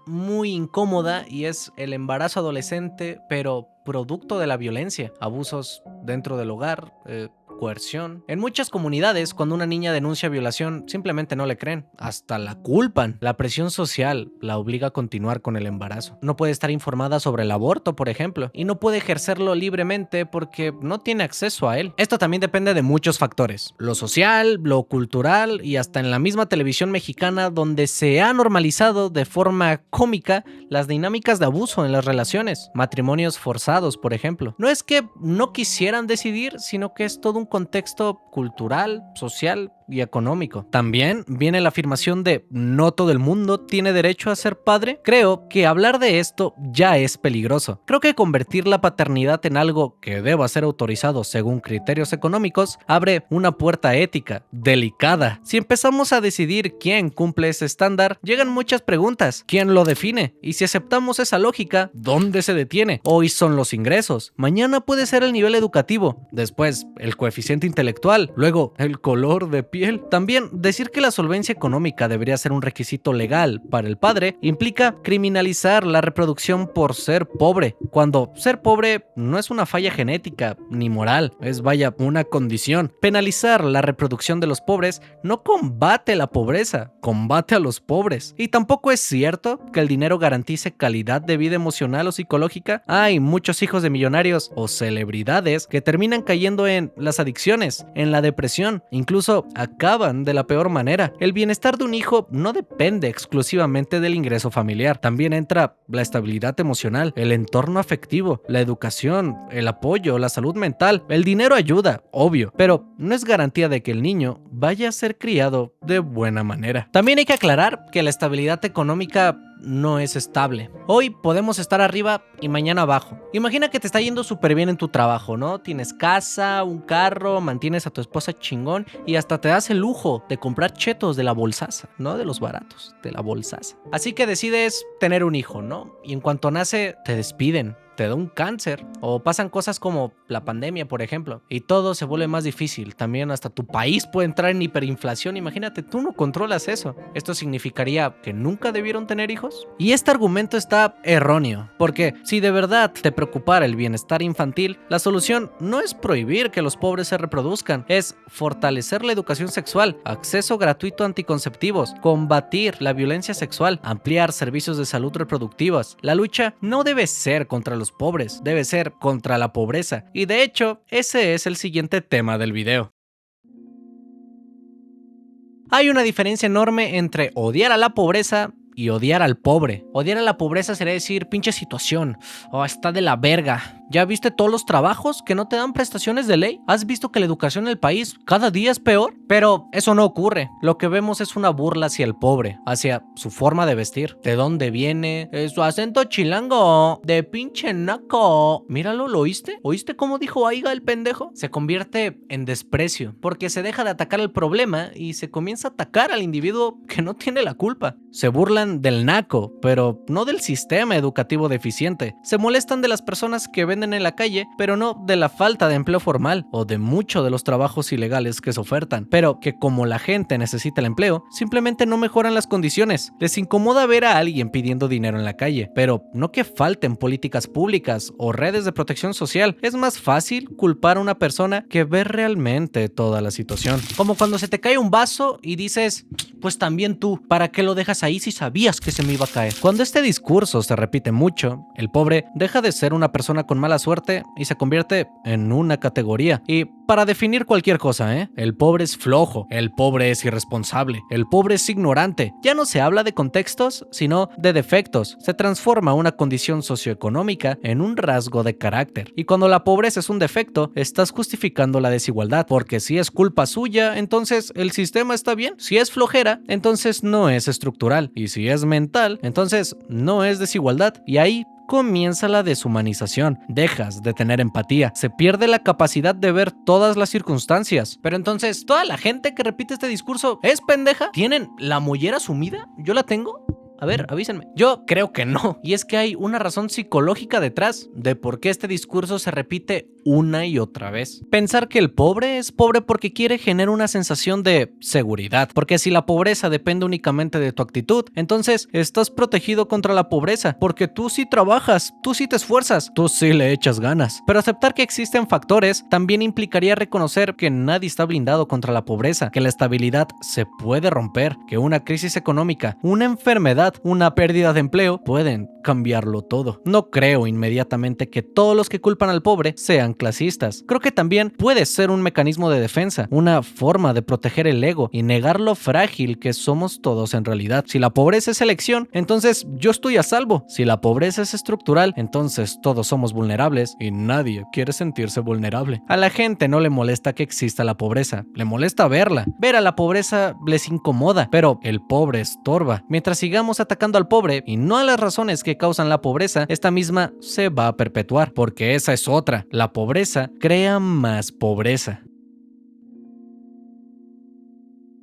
muy incómoda y es el embarazo adolescente, pero producto de la violencia, abusos dentro del hogar, coerción. En muchas comunidades, cuando una niña denuncia violación, simplemente no le creen, hasta la culpan. La presión social la obliga a continuar con el embarazo. No puede estar informada sobre el aborto, por ejemplo, y no puede ejercerlo libremente porque no tiene acceso a él. Esto también depende de muchos factores, lo social, lo cultural y hasta en la misma televisión mexicana, donde se ha normalizado de forma cómica las dinámicas de abuso en las relaciones, matrimonios forzados, por ejemplo. No es que no quisieran decidir, sino que es todo un contexto cultural, social y económico. También viene la afirmación de no todo el mundo tiene derecho a ser padre. Creo que hablar de esto ya es peligroso. Creo que convertir la paternidad en algo que deba ser autorizado según criterios económicos abre una puerta ética delicada. Si empezamos a decidir quién cumple ese estándar, llegan muchas preguntas. ¿Quién lo define? Y si aceptamos esa lógica, ¿dónde se detiene? Hoy son los ingresos. Mañana puede ser el nivel educativo. Después, el coeficiente intelectual. Luego, el color de piel. También decir que la solvencia económica debería ser un requisito legal para el padre implica criminalizar la reproducción por ser pobre, cuando ser pobre no es una falla genética ni moral, es vaya una condición. Penalizar la reproducción de los pobres no combate la pobreza, combate a los pobres. Y tampoco es cierto que el dinero garantice calidad de vida emocional o psicológica. Hay muchos hijos de millonarios o celebridades que terminan cayendo en las adicciones, en la depresión, incluso acaban de la peor manera. El bienestar de un hijo no depende exclusivamente del ingreso familiar. También entra la estabilidad emocional, el entorno afectivo, la educación, el apoyo, la salud mental. El dinero ayuda, obvio, pero no es garantía de que el niño vaya a ser criado de buena manera. También hay que aclarar que la estabilidad económica no es estable. Hoy podemos estar arriba y mañana abajo. Imagina que te está yendo súper bien en tu trabajo, ¿no? Tienes casa, un carro, mantienes a tu esposa chingón y hasta te das el lujo de comprar chetos de la bolsaza, no de los baratos, de la bolsaza. Así que decides tener un hijo, ¿no? Y en cuanto nace, te despiden. Te da un cáncer o pasan cosas como la pandemia, por ejemplo, y todo se vuelve más difícil. También hasta tu país puede entrar en hiperinflación. Imagínate, tú no controlas eso. ¿Esto significaría que nunca debieron tener hijos? Y este argumento está erróneo, porque si de verdad te preocupara el bienestar infantil, la solución no es prohibir que los pobres se reproduzcan, es fortalecer la educación sexual, acceso gratuito a anticonceptivos, combatir la violencia sexual, ampliar servicios de salud reproductivas. La lucha no debe ser contra los pobres, debe ser contra la pobreza. Y de hecho, ese es el siguiente tema del video. Hay una diferencia enorme entre odiar a la pobreza y odiar al pobre. Odiar a la pobreza sería decir, pinche situación, está de la verga. ¿Ya viste todos los trabajos que no te dan prestaciones de ley? ¿Has visto que la educación en el país cada día es peor? Pero eso no ocurre. Lo que vemos es una burla hacia el pobre, hacia su forma de vestir, de dónde viene, su acento chilango, de pinche naco. Míralo, ¿lo oíste? ¿Oíste cómo dijo aiga el pendejo? Se convierte en desprecio, porque se deja de atacar el problema y se comienza a atacar al individuo que no tiene la culpa. Se burlan del naco, pero no del sistema educativo deficiente. Se molestan de las personas que venden en la calle, pero no de la falta de empleo formal o de mucho de los trabajos ilegales que se ofertan, pero que como la gente necesita el empleo, simplemente no mejoran las condiciones. Les incomoda ver a alguien pidiendo dinero en la calle, pero no que falten políticas públicas o redes de protección social. Es más fácil culpar a una persona que ve realmente toda la situación. Como cuando se te cae un vaso y dices, pues también tú, ¿para qué lo dejas ahí si sabías que se me iba a caer? Cuando este discurso se repite mucho, el pobre deja de ser una persona con mala suerte y se convierte en una categoría. Y para definir cualquier cosa, el pobre es flojo, el pobre es irresponsable, el pobre es ignorante. Ya no se habla de contextos, sino de defectos. Se transforma una condición socioeconómica en un rasgo de carácter. Y cuando la pobreza es un defecto, estás justificando la desigualdad, porque si es culpa suya, entonces el sistema está bien. Si es flojera, entonces no es estructural. Y si es mental, entonces no es desigualdad. Y ahí comienza la deshumanización. Dejas de tener empatía. Se pierde la capacidad de ver todas las circunstancias. Pero entonces, ¿toda la gente que repite este discurso es pendeja? ¿Tienen la mollera sumida? ¿Yo la tengo? A ver, avísenme. Yo creo que no. Y es que hay una razón psicológica detrás de por qué este discurso se repite una y otra vez. Pensar que el pobre es pobre porque quiere genera una sensación de seguridad. Porque si la pobreza depende únicamente de tu actitud, entonces estás protegido contra la pobreza. Porque tú sí trabajas, tú sí te esfuerzas, tú sí le echas ganas. Pero aceptar que existen factores también implicaría reconocer que nadie está blindado contra la pobreza, que la estabilidad se puede romper, que una crisis económica, una enfermedad, una pérdida de empleo pueden cambiarlo todo. No creo inmediatamente que todos los que culpan al pobre sean clasistas. Creo que también puede ser un mecanismo de defensa, una forma de proteger el ego y negar lo frágil que somos todos en realidad. Si la pobreza es elección, entonces yo estoy a salvo. Si la pobreza es estructural, entonces todos somos vulnerables y nadie quiere sentirse vulnerable. A la gente no le molesta que exista la pobreza, le molesta verla. Ver a la pobreza les incomoda, pero el pobre estorba. Mientras sigamos atacando al pobre y no a las razones que causan la pobreza, esta misma se va a perpetuar, porque esa es otra. La pobreza crea más pobreza.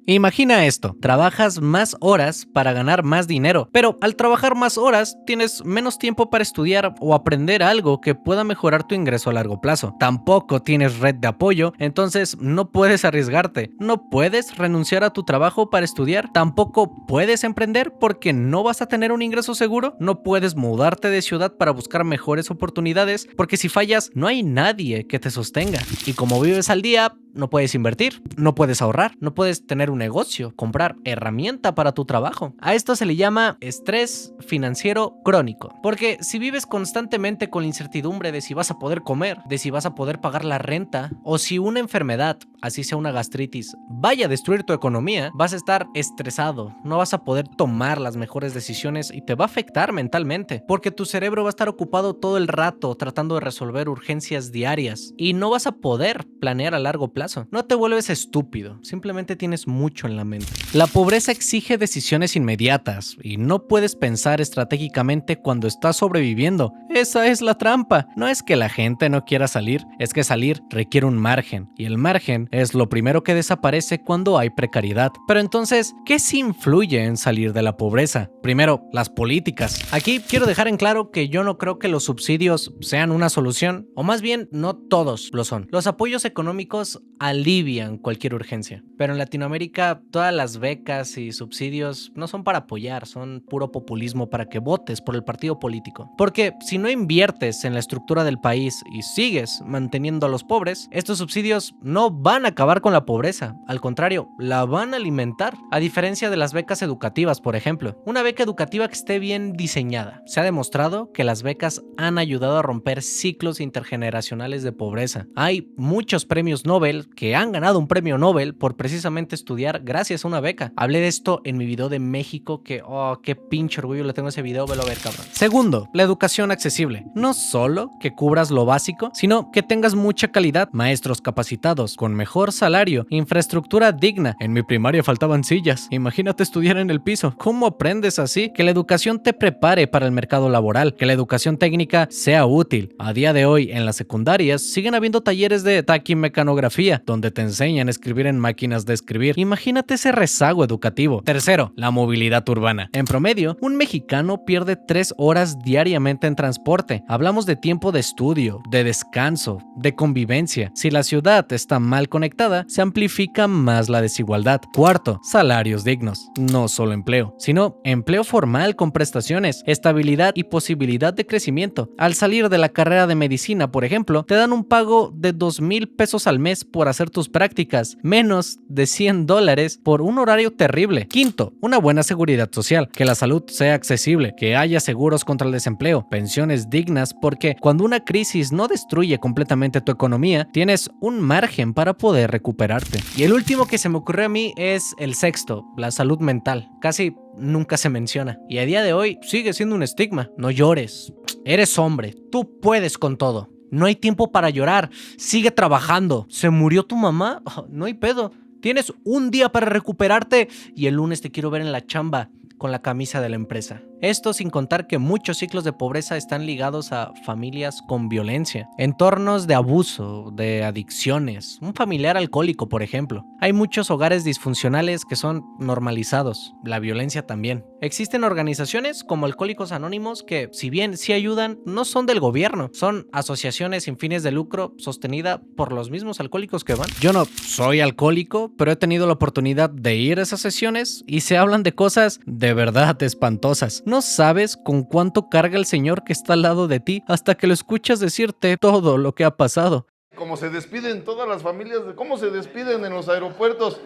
Imagina esto, trabajas más horas para ganar más dinero, pero al trabajar más horas tienes menos tiempo para estudiar o aprender algo que pueda mejorar tu ingreso a largo plazo. Tampoco tienes red de apoyo, entonces no puedes arriesgarte, no puedes renunciar a tu trabajo para estudiar, tampoco puedes emprender porque no vas a tener un ingreso seguro, no puedes mudarte de ciudad para buscar mejores oportunidades porque si fallas no hay nadie que te sostenga. Y como vives al día, no puedes invertir, no puedes ahorrar, no puedes tener un negocio, comprar herramienta para tu trabajo. A esto se le llama estrés financiero crónico. Porque si vives constantemente con la incertidumbre de si vas a poder comer, de si vas a poder pagar la renta, o si una enfermedad, así sea una gastritis, vaya a destruir tu economía, vas a estar estresado, no vas a poder tomar las mejores decisiones y te va a afectar mentalmente. Porque tu cerebro va a estar ocupado todo el rato tratando de resolver urgencias diarias y no vas a poder planear a largo plazo. No te vuelves estúpido, simplemente tienes mucho en la mente. La pobreza exige decisiones inmediatas y no puedes pensar estratégicamente cuando estás sobreviviendo. Esa es la trampa. No es que la gente no quiera salir, es que salir requiere un margen y el margen es lo primero que desaparece cuando hay precariedad. Pero entonces, ¿qué sí influye en salir de la pobreza? Primero, las políticas. Aquí quiero dejar en claro que yo no creo que los subsidios sean una solución, o más bien no todos lo son. Los apoyos económicos alivian cualquier urgencia, pero en Latinoamérica todas las becas y subsidios no son para apoyar, son puro populismo para que votes por el partido político. Porque si no inviertes en la estructura del país y sigues manteniendo a los pobres, estos subsidios no van a acabar con la pobreza, al contrario, la van a alimentar. A diferencia de las becas educativas, por ejemplo, una beca educativa que esté bien diseñada. Se ha demostrado que las becas han ayudado a romper ciclos intergeneracionales de pobreza. Hay muchos premios Nobel que han ganado un premio Nobel por precisamente estudiar estudiar gracias a una beca. Hablé de esto en mi video de México, que qué pinche orgullo le tengo a ese video, velo a ver, cabrón. Segundo, la educación accesible. No solo que cubras lo básico, sino que tengas mucha calidad, maestros capacitados, con mejor salario, infraestructura digna. En mi primaria faltaban sillas. Imagínate estudiar en el piso. ¿Cómo aprendes así? Que la educación te prepare para el mercado laboral, que la educación técnica sea útil. A día de hoy, en las secundarias, siguen habiendo talleres de taquimecanografía, donde te enseñan a escribir en máquinas de escribir. Imagínate ese rezago educativo. Tercero, la movilidad urbana. En promedio, un mexicano pierde 3 horas diariamente en transporte. Hablamos de tiempo de estudio, de descanso, de convivencia. Si la ciudad está mal conectada, se amplifica más la desigualdad. Cuarto, salarios dignos. No solo empleo, sino empleo formal con prestaciones, estabilidad y posibilidad de crecimiento. Al salir de la carrera de medicina, por ejemplo, te dan un pago de 2,000 pesos al mes por hacer tus prácticas, menos de $100 por un horario terrible. Quinto, una buena seguridad social, que la salud sea accesible, que haya seguros contra el desempleo, pensiones dignas, porque cuando una crisis no destruye completamente tu economía, tienes un margen para poder recuperarte. Y el último que se me ocurrió a mí es el sexto, la salud mental. Casi nunca se menciona y a día de hoy sigue siendo un estigma. No llores, eres hombre, tú puedes con todo. No hay tiempo para llorar, sigue trabajando. ¿Se murió tu mamá? No hay pedo. Tienes un día para recuperarte y el lunes te quiero ver en la chamba con la camisa de la empresa. Esto sin contar que muchos ciclos de pobreza están ligados a familias con violencia, entornos de abuso, de adicciones, un familiar alcohólico, por ejemplo. Hay muchos hogares disfuncionales que son normalizados, la violencia también. Existen organizaciones como Alcohólicos Anónimos que, si bien sí ayudan, no son del gobierno, son asociaciones sin fines de lucro sostenida por los mismos alcohólicos que van. Yo no soy alcohólico, pero he tenido la oportunidad de ir a esas sesiones y se hablan de cosas de verdad espantosas. No sabes con cuánto carga el señor que está al lado de ti hasta que lo escuchas decirte todo lo que ha pasado. Como se despiden todas las familias, de cómo se despiden en los aeropuertos,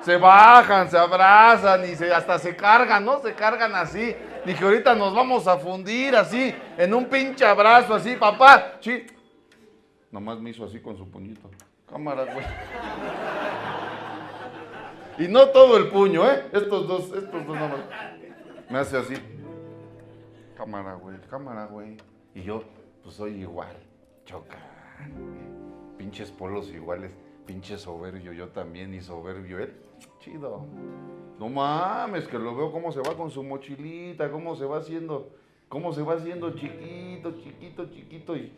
se bajan, se abrazan y hasta se cargan, ¿no? Se cargan así. Dije, ahorita nos vamos a fundir así, en un pinche abrazo así, papá. Sí. Nomás me hizo así con su puñito. Cámara, güey. Y no todo el puño, ¿eh? Estos dos nomás. Me hace así. Cámara, güey. Y yo, pues soy igual. Choca. Pinches polos iguales. Pinche soberbio yo también y soberbio él. Chido. No mames, que lo veo cómo se va con su mochilita, cómo se va haciendo chiquito y...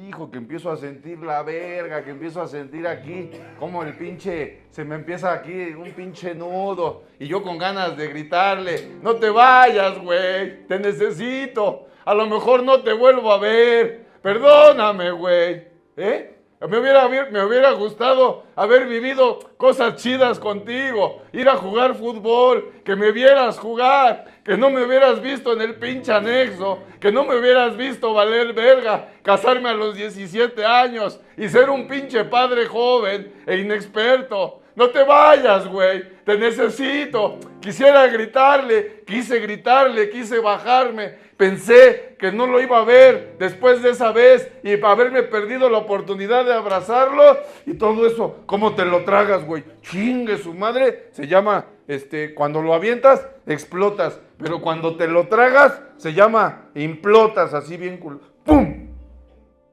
Hijo, que empiezo a sentir la verga, que empiezo a sentir aquí, como el pinche, se me empieza aquí un pinche nudo, y yo con ganas de gritarle, no te vayas, güey, te necesito, a lo mejor no te vuelvo a ver, perdóname, güey, Me hubiera gustado haber vivido cosas chidas contigo, ir a jugar fútbol, que me vieras jugar, que no me hubieras visto en el pinche anexo, que no me hubieras visto valer verga, casarme a los 17 años y ser un pinche padre joven e inexperto. No te vayas, güey, te necesito. Quisiera gritarle, quise bajarme. Pensé que no lo iba a ver después de esa vez y para haberme perdido la oportunidad de abrazarlo y todo eso. ¿Cómo te lo tragas, güey? Chingue su madre. Se llama, cuando lo avientas, explotas. Pero cuando te lo tragas, se llama implotas, así bien ¡pum!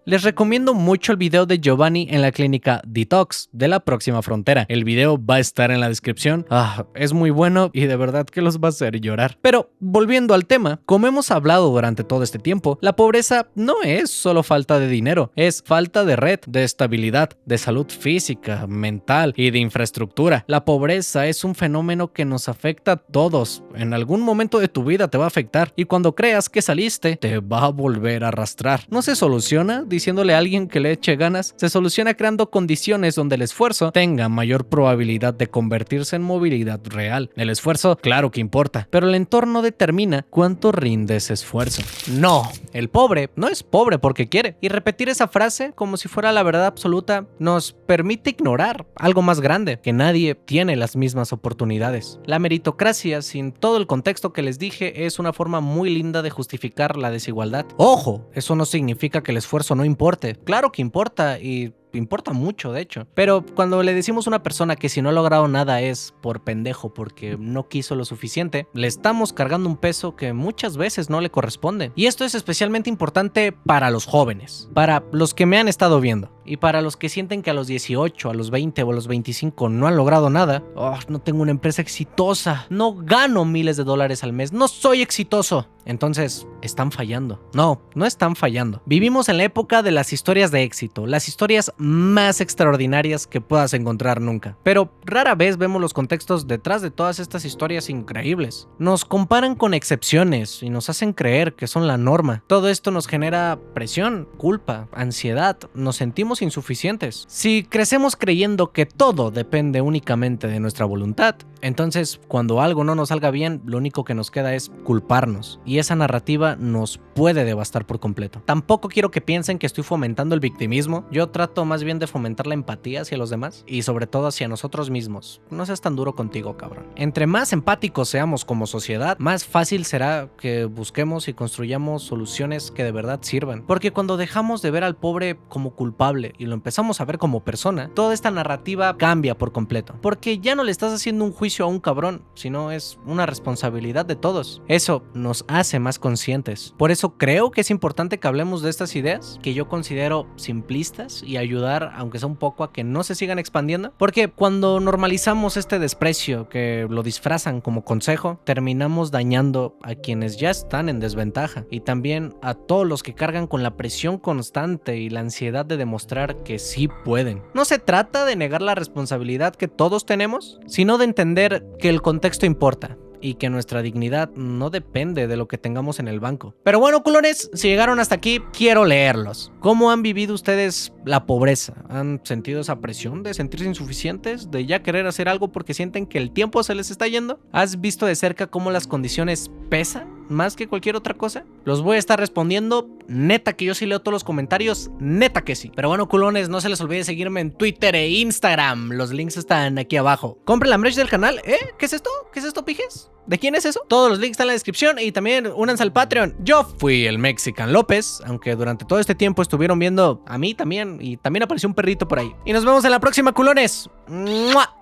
Les recomiendo mucho el video de Giovanni en la clínica Detox de La Próxima Frontera. El video va a estar en la descripción. Es muy bueno y de verdad que los va a hacer llorar. Pero volviendo al tema, como hemos hablado durante todo este tiempo, la pobreza no es solo falta de dinero, es falta de red, de estabilidad, de salud física, mental y de infraestructura. La pobreza es un fenómeno que nos afecta a todos. En algún momento de tu vida te va a afectar y cuando creas que saliste, te va a volver a arrastrar. No se soluciona diciéndole a alguien que le eche ganas, se soluciona creando condiciones donde el esfuerzo tenga mayor probabilidad de convertirse en movilidad real. El esfuerzo, claro que importa, pero el entorno determina cuánto rinde ese esfuerzo. No, el pobre no es pobre porque quiere. Y repetir esa frase como si fuera la verdad absoluta nos permite ignorar algo más grande, que nadie tiene las mismas oportunidades. La meritocracia, sin todo el contexto que les dije, es una forma muy linda de justificar la desigualdad. Ojo, eso no significa que el esfuerzo no importe. Claro que importa y importa mucho, de hecho. Pero cuando le decimos a una persona que si no ha logrado nada es por pendejo, porque no quiso lo suficiente, le estamos cargando un peso que muchas veces no le corresponde. Y esto es especialmente importante para los jóvenes, para los que me han estado viendo. Y para los que sienten que a los 18, a los 20 o a los 25 no han logrado nada, no tengo una empresa exitosa, no gano miles de dólares al mes, no soy exitoso. Entonces, están fallando. No están fallando. Vivimos en la época de las historias de éxito, las historias más extraordinarias que puedas encontrar nunca. Pero rara vez vemos los contextos detrás de todas estas historias increíbles. Nos comparan con excepciones y nos hacen creer que son la norma. Todo esto nos genera presión, culpa, ansiedad, nos sentimos insuficientes. Si crecemos creyendo que todo depende únicamente de nuestra voluntad, entonces cuando algo no nos salga bien, lo único que nos queda es culparnos. Y esa narrativa nos puede devastar por completo. Tampoco quiero que piensen que estoy fomentando el victimismo. Yo trato más bien de fomentar la empatía hacia los demás y sobre todo hacia nosotros mismos. No seas tan duro contigo, cabrón. Entre más empáticos seamos como sociedad, más fácil será que busquemos y construyamos soluciones que de verdad sirvan. Porque cuando dejamos de ver al pobre como culpable y lo empezamos a ver como persona, toda esta narrativa cambia por completo. Porque ya no le estás haciendo un juicio a un cabrón, sino es una responsabilidad de todos. Eso nos hace más conscientes. Por eso creo que es importante que hablemos de estas ideas que yo considero simplistas y ayudar, aunque sea un poco, a que no se sigan expandiendo. Porque cuando normalizamos este desprecio, que lo disfrazan como consejo, terminamos dañando a quienes ya están en desventaja y también a todos los que cargan con la presión constante y la ansiedad de demostrar que sí pueden. No se trata de negar la responsabilidad que todos tenemos, sino de entender que el contexto importa y que nuestra dignidad no depende de lo que tengamos en el banco. Pero bueno, culones, si llegaron hasta aquí, quiero leerlos. ¿Cómo han vivido ustedes la pobreza? ¿Han sentido esa presión de sentirse insuficientes? ¿De ya querer hacer algo porque sienten que el tiempo se les está yendo? ¿Has visto de cerca cómo las condiciones pesan más que cualquier otra cosa? Los voy a estar respondiendo. Neta que yo sí leo todos los comentarios, neta que sí. Pero bueno, culones, no se les olvide seguirme en Twitter e Instagram. Los links están aquí abajo. Compren la merch del canal. ¿Qué es esto? ¿Qué es esto, pijes? ¿De quién es eso? Todos los links están en la descripción y también únanse al Patreon. Yo fui el Mexican López, aunque durante todo este tiempo estuvieron viendo a mí también y también apareció un perrito por ahí. Y nos vemos en la próxima, culones. ¡Mua!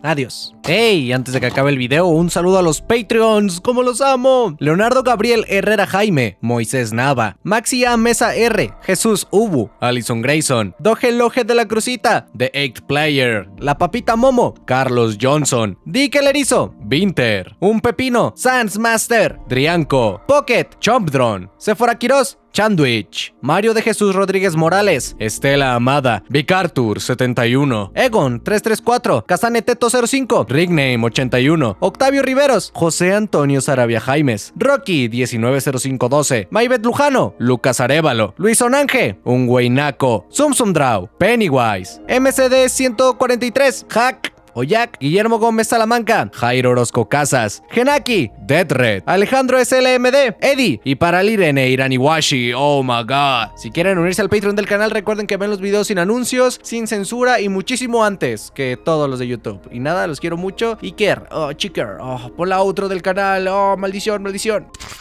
Adiós. Hey, antes de que acabe el video, un saludo a los Patreons, como los amo. Leonardo Gabriel Herrera Jaime, Moisés Nava, Maxi A Mesa R, Jesús Ubu, Alison Grayson, Doge Loje de la Crucita, The 8th Player, La Papita Momo, Carlos Johnson, Dick el Erizo, Vinter, Un Pepino, Sans Master, Drianco, Pocket, Chompdron, Sephora Quiroz, Chandwich, Mario de Jesús Rodríguez Morales, Estela Amada, Vicartur 71, Egon 334, Casaneteto 05, Rigname 81, Octavio Riveros, José Antonio Sarabia Jaimes, Rocky 190512, Maybet Lujano, Lucas Arevalo, Luis Onange, Un Güeynaco, Sumsumdrau, Pennywise, MCD 143, Hack, Oyak, Guillermo Gómez Salamanca, Jairo Orozco Casas, Genaki, Deadred, Alejandro SLMD, Eddie y Paralirene Iraniwashi. Oh my god. Si quieren unirse al Patreon del canal, recuerden que ven los videos sin anuncios, sin censura y muchísimo antes que todos los de YouTube. Y nada, los quiero mucho. Iker, chicker, pon la outro del canal. Maldición, maldición.